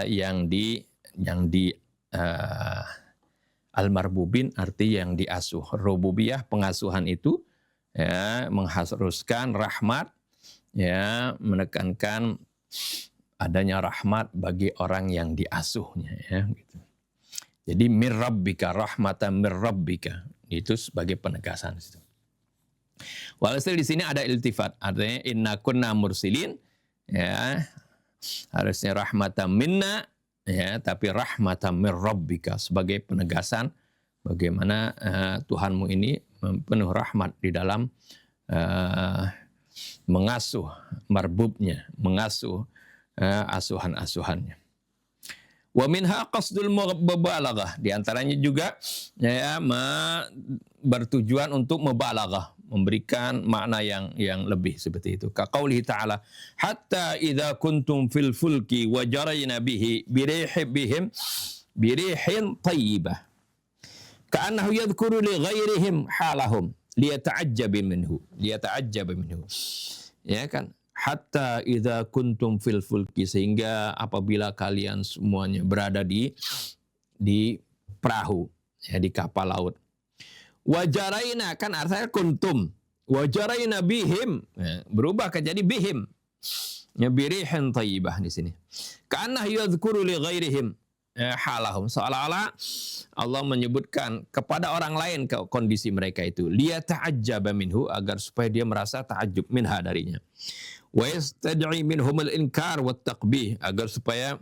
yang di almarbubin, arti yang diasuh. Rububiyah, pengasuhan itu ya mengharuskan rahmat, ya menekankan adanya rahmat bagi orang yang diasuhnya, ya gitu. Jadi mir rabbika, rahmatan mir rabbika, itu sebagai penegasan itu. Walhasil di sini ada iltifat, artinya inna kunna mursilin, ya harusnya rahmatan minna, ya tapi rahmatan mir rabbika, sebagai penegasan bagaimana Tuhanmu ini penuh rahmat di dalam mengasuh marbubnya, mengasuh asuhan-asuhannya. Wa minha qasdul mubalaghah, di antaranya juga ya bertujuan untuk mubalaghah, memberikan makna yang lebih seperti itu. Ka qaulihi ta'ala, hatta idza kuntum fil fulki wa jarayna bihi birihin thayyibah ka'annahu yadhkuru li ghairihim halahum liyata'ajjaba minhu. Ya kan? Hatta idza kuntum fil fulki, sehingga apabila kalian semuanya berada di perahu, ya di kapal laut. Wajaraina, kan artinya kuntum, wajaraina bihim, ya, berubah ke jadi bihim, ya birihin thayyibah di sini. Ka'annah yadhkuru li ghairihim halahum, seolah-olah Allah menyebutkan kepada orang lain ke kondisi mereka itu, liyata'ajjaba minhu, agar supaya dia merasa ta'ajjub minha darinya. Wa yastad'i minhumul inkar wat taqbih, agar supaya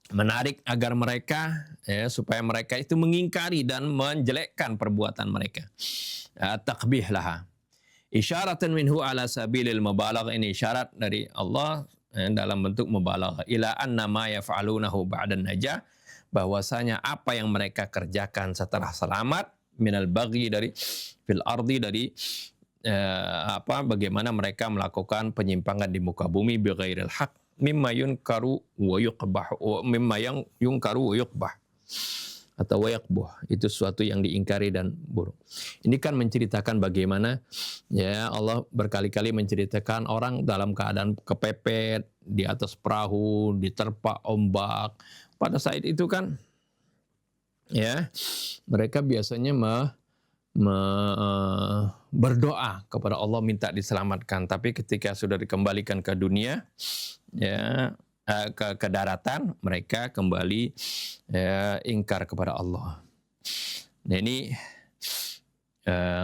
menarik agar mereka, ya, supaya mereka itu mengingkari dan menjelekkan perbuatan mereka. Taqbih laha. Isyaratan minhu ala sabilil mubalagh, ini isyarat dari Allah dalam bentuk mubalagh ila anna ma yaf'alunahu ba'da najah, bahwasanya apa yang mereka kerjakan setelah selamat, minal baghi, dari fil ardi, dari bagaimana mereka melakukan penyimpangan di muka bumi, bighairil haq, mimma yunkaru wa yuqbah, mimma yang yunkaru wa yuqbah, atau wa yaqbuh, itu sesuatu yang diingkari dan buruk. Ini kan menceritakan bagaimana, ya, Allah berkali-kali menceritakan orang dalam keadaan kepepet di atas perahu, diterpa ombak. Pada saat itu kan, ya, mereka biasanya berdoa kepada Allah minta diselamatkan, tapi ketika sudah dikembalikan ke dunia, ya, ke daratan, mereka kembali, ya, ingkar kepada Allah. Nah ini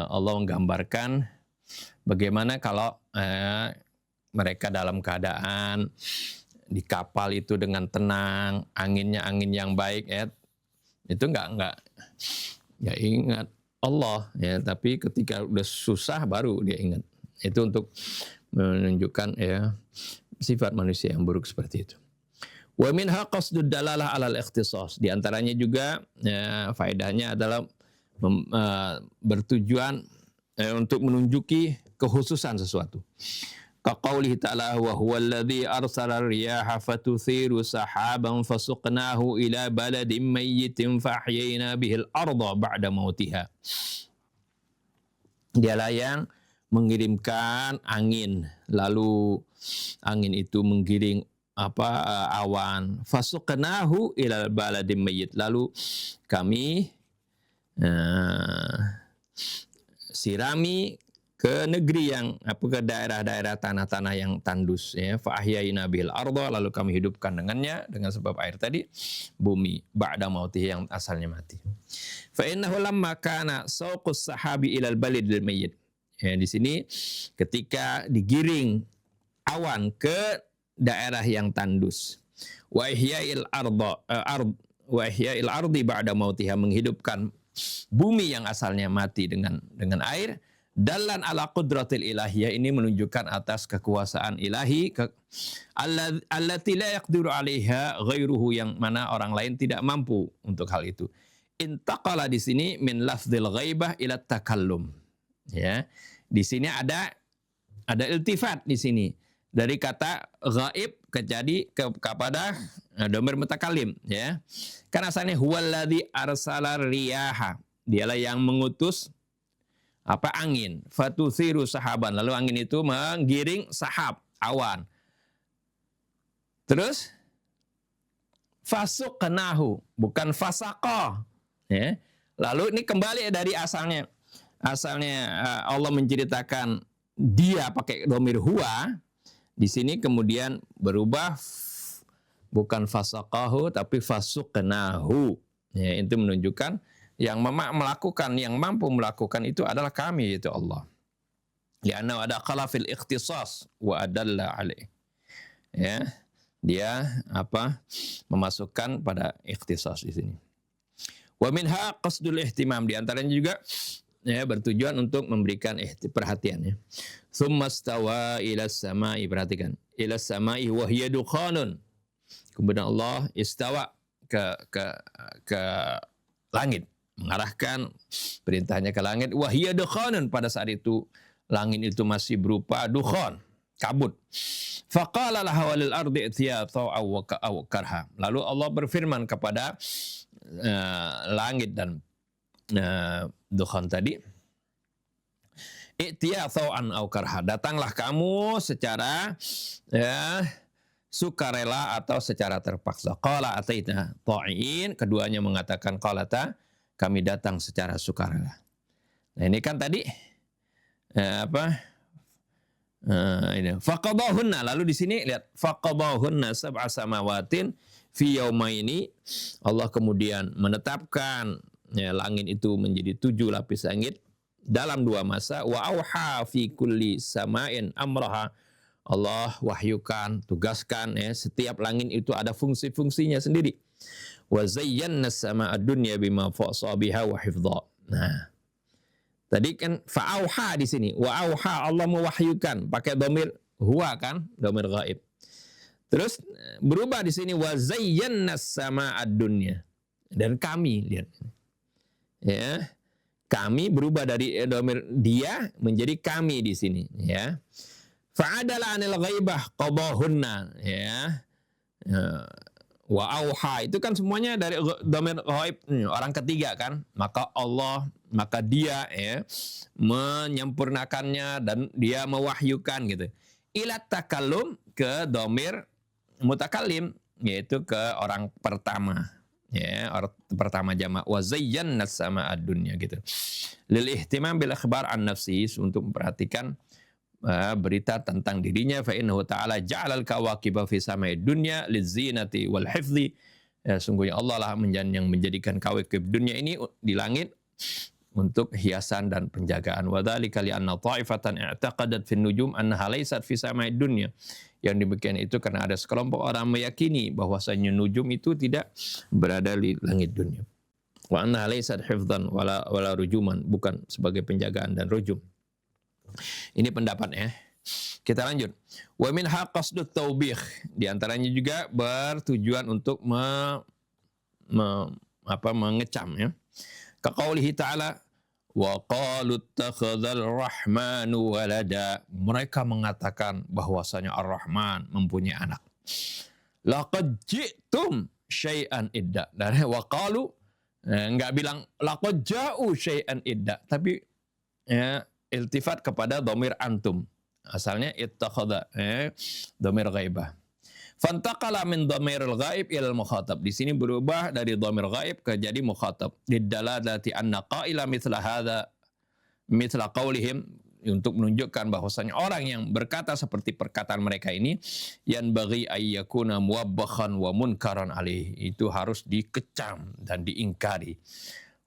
Allah menggambarkan bagaimana kalau mereka dalam keadaan di kapal itu dengan tenang, anginnya angin yang baik, ya, itu nggak ingat Allah, ya, tapi ketika udah susah baru dia ingat. Itu untuk menunjukkan, ya, sifat manusia yang buruk seperti itu. Wa minha qasdud dalalah 'alal ikhtisas, di antaranya juga, ya, faedahnya adalah bertujuan untuk menunjuki kekhususan sesuatu. Kaqaulihi ta'ala, wa huwal ladzi arsala riyaha fatuthiru sahaban fasuqnahu ila baladin mayyitin fahyayna bihil arda ba'da mautiha. Dialah yang mengirimkan angin, lalu angin itu menggiring awan, fasuqnahu ila baladin mayyit, lalu kami sirami ke negeri yang ke daerah-daerah tanah-tanah yang tandus, ya, fa ahyayna bil arda, lalu kami hidupkan dengannya, dengan sebab air tadi, bumi ba'da mautih, yang asalnya mati. Fa innahu lamma kana sawqus sahabi ilal balidil mayyit, ya, di sini ketika digiring awan ke daerah yang tandus, wa ihya'il ardi ba'da mautiha, menghidupkan bumi yang asalnya mati dengan air. Dallan ala qudratil ilahiyah, ini menunjukkan atas kekuasaan ilahi, allati la yaqdiru 'alaiha ghairuhu, yang mana orang lain tidak mampu untuk hal itu. Intaqala di sini min lafdzil ghaibah ila takallum, ya. Di sini ada iltifat di sini dari kata ghaib kepada dhamir mutakalim, ya. Kan asalnya huwallazi arsala riyaha, dialah yang mengutus angin. Fatuthiru sahaban. Lalu angin itu menggiring sahab, awan. Terus fasuqnahu, bukan fasaqah. Ya. Lalu ini kembali dari asalnya. Asalnya Allah menceritakan dia pakai dhamir huwa. Di sini kemudian berubah bukan fasaqahu tapi fasuqnahu. Ya, itu menunjukkan yang melakukan, yang mampu melakukan itu adalah kami, yaitu Allah. Lianna ada qala fil ikhtisas wa adalla alaih. Ya, dia memasukkan pada ikhtisas di sini. Wa minha qasdul ihtimam, di antaranya juga ya bertujuan untuk memberikan perhatian ya. Tsumma stawa ila samai, perhatikan. Ila samai wa hiya dukhanun. Kemudian Allah istawa ke langit, mengarahkan perintahnya ke langit. Wa hiya dukhanun, pada saat itu langit itu masih berupa dukhan, kabut. Faqala laha walil ardi itiya taw'a wa karha. Lalu Allah berfirman kepada langit dan dukhan tadi, i'tiya thaw'an aw karha, datanglah kamu secara sukarela atau secara terpaksa. Qala ataina ta'in, keduanya mengatakan qalata, kami datang secara sukarela. Nah ini kan tadi ini faqadahunna, lalu di sini lihat faqadahunna sab'a samawatin fi yaumaini, Allah kemudian menetapkan ya, langit itu menjadi 7 lapis langit dalam 2 masa. Wa auha fi kulli sama'in amraha, Allah wahyukan, tugaskan ya, setiap langit itu ada fungsi-fungsinya sendiri. Wa zayyana as-samaa'a ad-dunya bima fasa biha wa hifdha. Nah, tadi kan fa'auha di sini, wa auha, Allah mewahyukan pakai dhamir huwa kan, dhamir ghaib. Terus berubah di sini wa zayyana as-samaa'a ad-dunya, dan kami, lihat ya, kami berubah dari dhamir dia menjadi kami di sini ya. Fa'adala 'anil ghaibah qadahunna ya. Wa auha itu kan semuanya dari dhamir ghaib, orang ketiga kan, maka Allah, maka dia ya menyempurnakannya dan dia mewahyukan gitu. Ila takallum, ke dhamir mutakallim, yaitu ke orang pertama ya, orang pertama jamak. Wa zayyana as-samaa'a ad-dunya gitu. Lil ihtimam bil akhbar an nafsi, untuk memperhatikan berita tentang dirinya. Fa innahu ta'ala ja'alal kawaqiba fi sama'id dunya lizinati wal hifdzi, ya, sungguhnya Allah lah yang menjadikan kawakib dunia ini di langit untuk hiasan dan penjagaan. Wa dzalika li anna ta'ifatan i'taqadat fin nujum annaha laysat fi sama'id dunya. Yang demikian itu karena ada sekelompok orang meyakini bahwasanya nujum itu tidak berada di langit dunia. Wa annaha laysat hifdzan wala rujuman, bukan sebagai penjagaan dan rujum. Ini pendapatnya. Kita lanjut. Wa min qasdut taubih, di antaranya juga bertujuan untuk mengecam ya. Ka qaulihi ta'ala wa qalu ittakhadzal rahmanu walada, mereka mengatakan bahwasanya Ar-Rahman mempunyai anak. Laqad ji'tum syai'an idda. Dan wa qalu enggak bilang laqad ja'u syai'an idda, tapi ya, iltifat kepada dhamir antum. Asalnya ittakhadha dhamir ghaibah. Fantaqala min dhamiril ghaib ila al-mukhatab. Di sini berubah dari dhamir ghaib ke jadi mukhatab. Lidalalati anna qaila mithla hadza mithla qaulihim, untuk menunjukkan bahwasanya orang yang berkata seperti perkataan mereka ini, yan bagi ayyakuna muwabbakhan wa munkaran alaih, itu harus dikecam dan diingkari.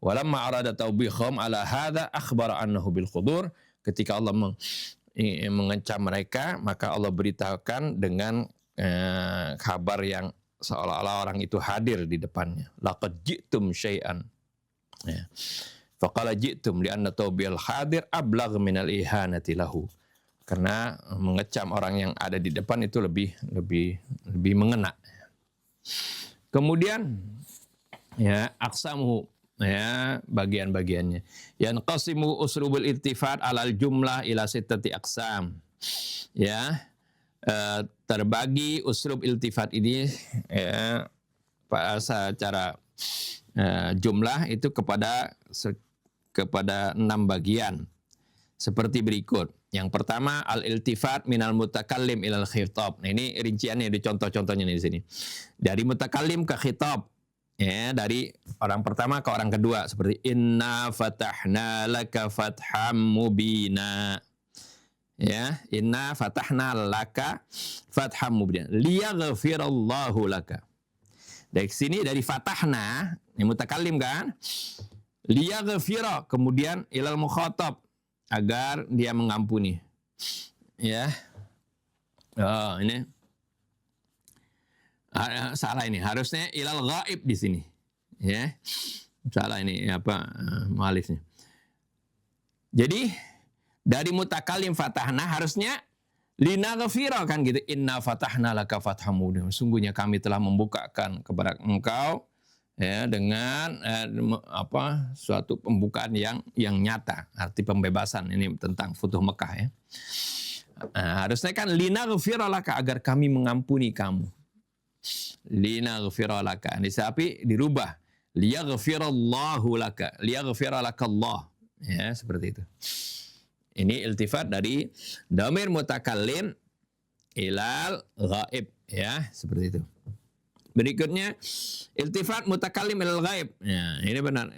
Walamma arada tawbihum ala hadza akhbara annahu bil khudur, ketika Allah mengecam mereka, maka Allah beritahukan dengan kabar yang seolah-olah orang itu hadir di depannya. Laqad ji'tum syai'an. Ya. Faqala ji'tum li'anna tawbihal hadir ablagh minal ihanati lahu. Karena mengecam orang yang ada di depan itu lebih mengena. Kemudian ya aqsamuhu, ya bagian-bagiannya. Yanqasimu uslubul iltifat alal jumlah ila sittati aqsam. Ya. Terbagi uslub iltifat ini ya, secara jumlah itu kepada 6 bagian seperti berikut. Yang pertama, al-iltifat minal mutakallim ilal khitab. Nah, ini rinciannya di contoh-contohnya di sini. Dari mutakallim ke khitab. Ya, dari orang pertama ke orang kedua, seperti inna fatahna laka fatham mubina. Ya, inna fatahna laka fatham mubina. Liyaghfirallahu laka. Dari sini dari fatahna, ini mutakallim kan? Liyaghfira, kemudian ilal mukhatab, agar dia mengampuni. Ya. Oh, ini salah ini. Harusnya ilal ghaib di sini. Ya. Salah ini apa mu'alifnya. Jadi dari mutakallim fatahna harusnya linaghfira kan gitu. Inna fatahna laka fatham mubina. Sungguhnya kami telah membukakan kepada engkau ya dengan suatu pembukaan yang nyata, arti pembebasan ini tentang Futuh Mekah ya. Harusnya kan linaghfira laka, agar kami mengampuni kamu. Linaghfira laka. Tapi dirubah liyaghfirallahu laka, liyaghfira lakallah. Ya, seperti itu. Ini iltifat dari dhamir mutakallim ilal ghaib ya, seperti itu. Berikutnya iltifat mutakallim ilal ghaib. Ya, ini benar,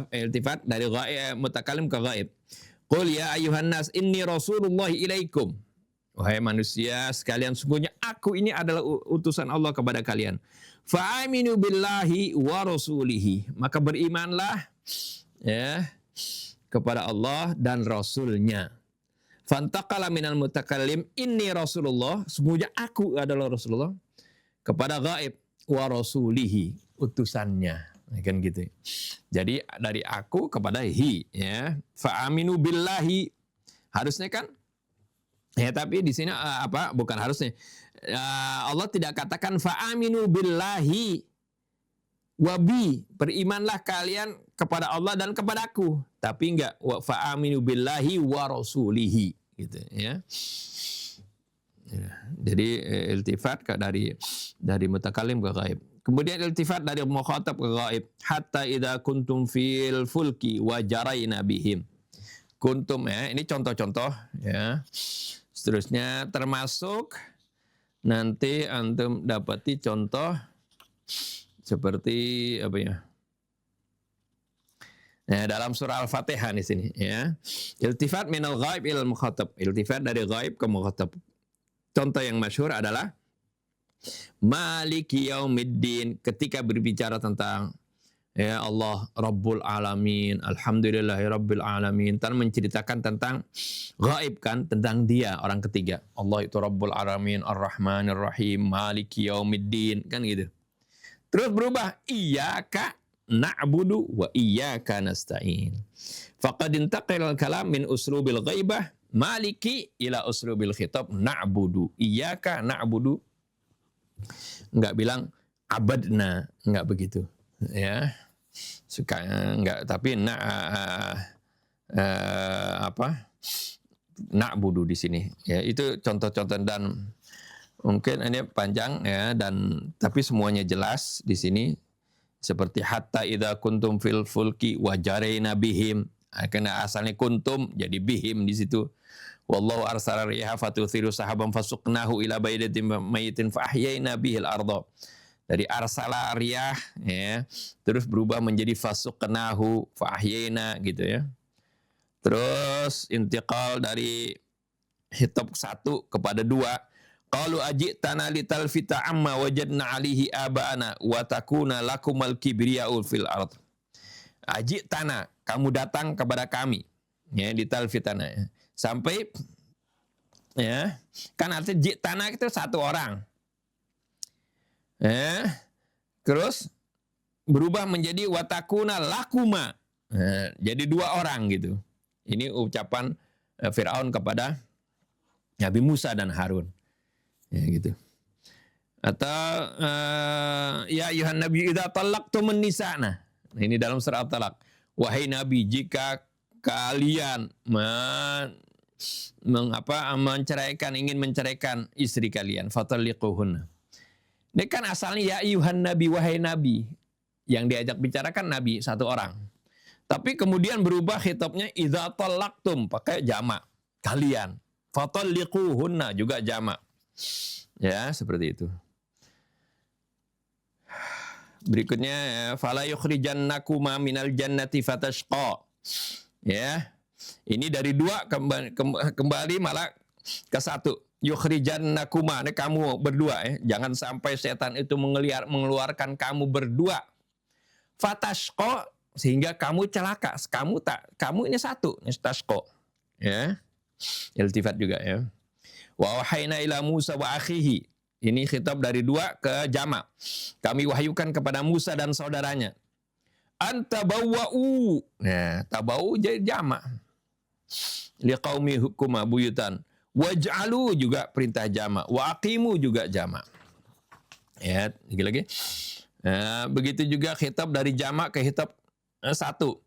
iltifat dari ghaib, mutakallim ke ghaib. Qul ya ayyuhan nas inni rasulullah ilaikum. Wahai manusia sekalian, sungguhnya aku ini adalah utusan Allah kepada kalian. Fa'aminu billahi wa rasulihi. Maka berimanlah ya kepada Allah dan Rasulnya. Fantaqala minal mutakallim inni rasulullah. Sungguhnya aku adalah Rasulullah kepada ghaib. Wa rasulihi, utusannya, kan gitu. Jadi dari aku kepada hi, ya. Fa'aminu billahi, harusnya kan, ya tapi di sini bukan harusnya. Allah tidak katakan fa'aminu billahi wabi, berimanlah kalian kepada Allah dan kepada aku, tapi enggak fa'aminu billahi wa rasulihi, gitu ya. Ya, jadi iltifat dari mutakallim ke ghaib. Kemudian iltifat dari mukhatab ke ghaib. Hatta idza kuntum fil fulki wa jarayna bihim. Kuntum ya, ini contoh-contoh ya. Seterusnya termasuk nanti antum dapati contoh seperti apa ya? Nah, dalam surah Al-Fatihah di sini ya. Iltifat minal ghaib ilal mukhatab. Iltifat dari ghaib ke mukhatab. Contoh yang masyhur adalah Maliki Yaumiddin, ketika berbicara tentang ya Allah Rabbul Alamin, Alhamdulillahi Rabbil Alamin, dan menceritakan tentang gaib kan, tentang dia orang ketiga. Allah itu Rabbul Alamin, Ar-Rahmanir Rahim, Maliki Yaumiddin, kan gitu. Terus berubah, Iyyaka na'budu wa iyyaka nasta'in. Faqad intaqala al-kalam min uslubil ghaibah Maliki ila uslubil khitab na'budu. Iyyaka na'budu. Enggak bilang abadna, enggak begitu. Ya. Suka enggak, tapi na'budu di sini. Ya, itu contoh-contoh dan mungkin ini panjang ya, dan tapi semuanya jelas di sini, seperti hatta idza kuntum fil fulki wa jarayna bihim. Karena asalnya kuntum jadi bihim di situ. Wallahu arsala riyaha fatuthiru sahaban fasuqnahu ila baidatin mayyitin fa ahyayna bihil arda. Dari arsala riyah ya, terus berubah menjadi fasuqnahu fa ahyayna gitu ya. Terus intiqal dari hitab 1 kepada 2. Qalu ajitana litalfita amma wajadna alihi aba'ana wa takuna lakumal kibriya'u fil ard. Ajitana, kamu datang kepada kami ya, litalfitana ya. Sampai ya, kan artinya jitana itu satu orang. Ya, terus berubah menjadi watakuna lakuma. Nah, jadi 2 orang gitu. Ini ucapan Fir'aun kepada Nabi Musa dan Harun. Ya gitu. Atau ya ayuhan nabi idza talaqtumun nisa'na. Nah, ini dalam surah At-Talaq. Wahai nabi, jika kalian ingin menceraikan istri kalian, fatalliquhunna. Ini kan asalnya ya ayuhan nabi, wahai nabi. Yang diajak bicara kan nabi satu orang. Tapi kemudian berubah khitabnya idza talaqtum, pakai jamak. Kalian. Fatalliquhunna juga jamak. Ya, seperti itu. Berikutnya ya, fala yukhrijannakuma minal jannati fatashqa. Ya. Ini dari dua kembali malah ke satu. Yukhrijannakuma, ini kamu berdua ya. Jangan sampai setan itu mengeluarkan kamu berdua. Fatashqa, sehingga kamu celaka. Kamu ini satu, ini tashqa. Ya. Iltifat juga ya. Wa wahayna ila Musa wa akhihi. Ini khitab dari dua ke jamak. Kami wahyukan kepada Musa dan saudaranya. Antabawwa'u. Nah, tabau jadi jamak. Liqaumi hukuma buyutan. Waj'alu juga perintah jamak. Wa aqimu juga jamak. Ya, lagi. Nah, begitu juga khitab dari jamak ke khitab satu.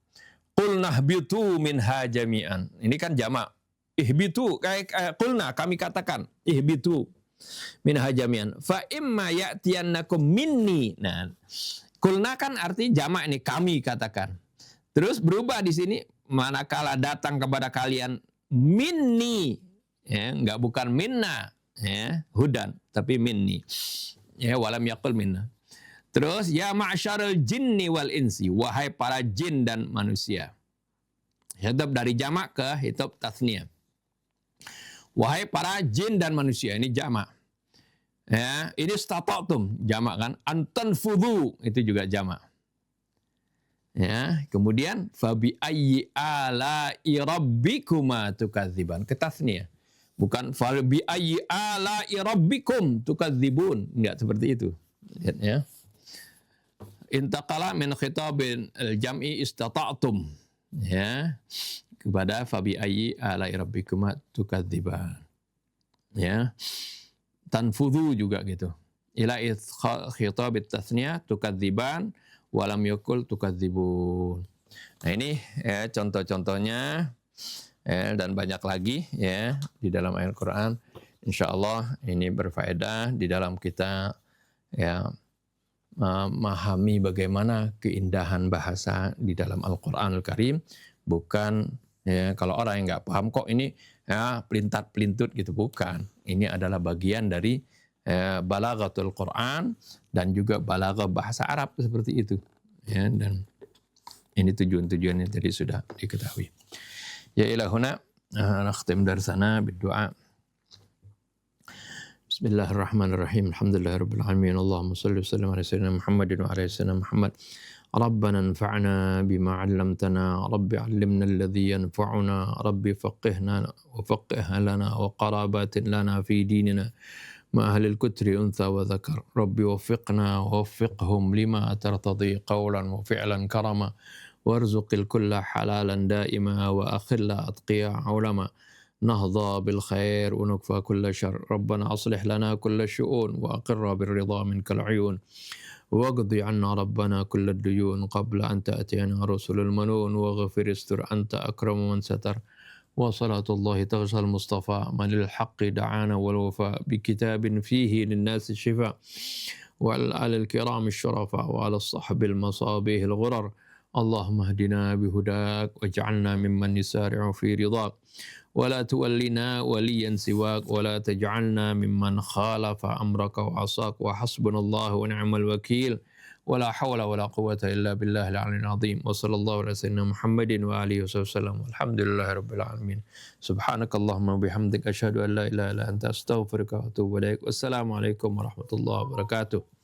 Qulna hbitu minha jami'an. Ini kan jamak. Ihbitu, qulna kami katakan, ihbitu minha jami'an. Fa imma ya'tiyannakum minni. Nah, qulna kan arti jamak ini, kami katakan. Terus berubah di sini, manakala datang kepada kalian minni, ya, enggak bukan minna, ya, hudan, tapi minni. Ya, walam yaqul minna. Terus ya ma'syarul jinni wal insi, wahai para jin dan manusia. Hitab dari jamak ke hitab tasniyah. Wahai para jin dan manusia, ini jamak. Ya, ini stata'tum, jamak kan. Antanfudhu, itu juga jamak. Ya, kemudian fabi ayyi ala'i rabbikuma tukadziban, ke tasniyah. Bukan fabi ayyi ala'i rabbikum tukadzibun, enggak seperti itu. Lihat ya. Intaqala min khitabin al-jam'i istata'tum. Ya, kepada fabi ayyi ala'i rabbikuma tukadziban. Ya. Tanfudhu juga gitu. Ila khitabit tasniyah tukadziban walam yakul tukadzibun. Nah, ini ya contoh-contohnya ya, dan banyak lagi ya di dalam ayat Quran. Insyaallah ini berfaedah di dalam kita ya memahami bagaimana keindahan bahasa di dalam Al-Qur'anul Karim. Bukan ya, kalau orang yang nggak paham kok ini ya pelintat-pelintut gitu, bukan. Ini adalah bagian dari balaghatul Quran dan juga balaghah bahasa Arab seperti itu. Ya, dan ini tujuan-tujuannya tadi sudah diketahui. Ya ilahuna nakhtim darsana bid-du'a. Bismillahirrahmanirrahim. Alhamdulillahirabbil alamin. Allahumma shalli wa sallim ala sayyidina Muhammadin wa ala sayyidina Muhammad. ربنا انفعنا بما علمتنا رب علمنا الذي ينفعنا رب فقهنا وفقه لنا وقرابات لنا في ديننا مع أهل الكتر أنثى وذكر رب وفقنا ووفقهم لما ترتضي قولا وفعلا كرما وارزق الكل حلالا دائما وأخل أتقياء علما نهضى بالخير ونكفى كل شر ربنا أصلح لنا كل الشؤون وأقر بالرضا منك العيون واقضي عنا ربنا كل الديون قبل أن تأتينا رسل المنون واغفر استر أنت أكرم من ستر وصلاة الله تغشى المصطفى من الحق دعانا والوفاء بكتاب فيه للناس الشفاء وعلى الآل الكرام الشرفاء وعلى الصحب المصابيح الغرر اللهم اهدنا بهداك واجعلنا ممن يسارع في رضاك ولا تولنا وليا سواك ولا تجعلنا ممن خالف أمرك وعصاك وحسبنا الله ونعم الوكيل ولا حول ولا قوة إلا بالله العلي العظيم وصلى الله على سيدنا محمد وآله وصحبه وسلم والحمد لله رب العالمين سبحانك اللهم وبحمدك أشهد أن لا إله إلا أنت أستغفرك وأتوب إليك والسلام عليكم ورحمة الله وبركاته.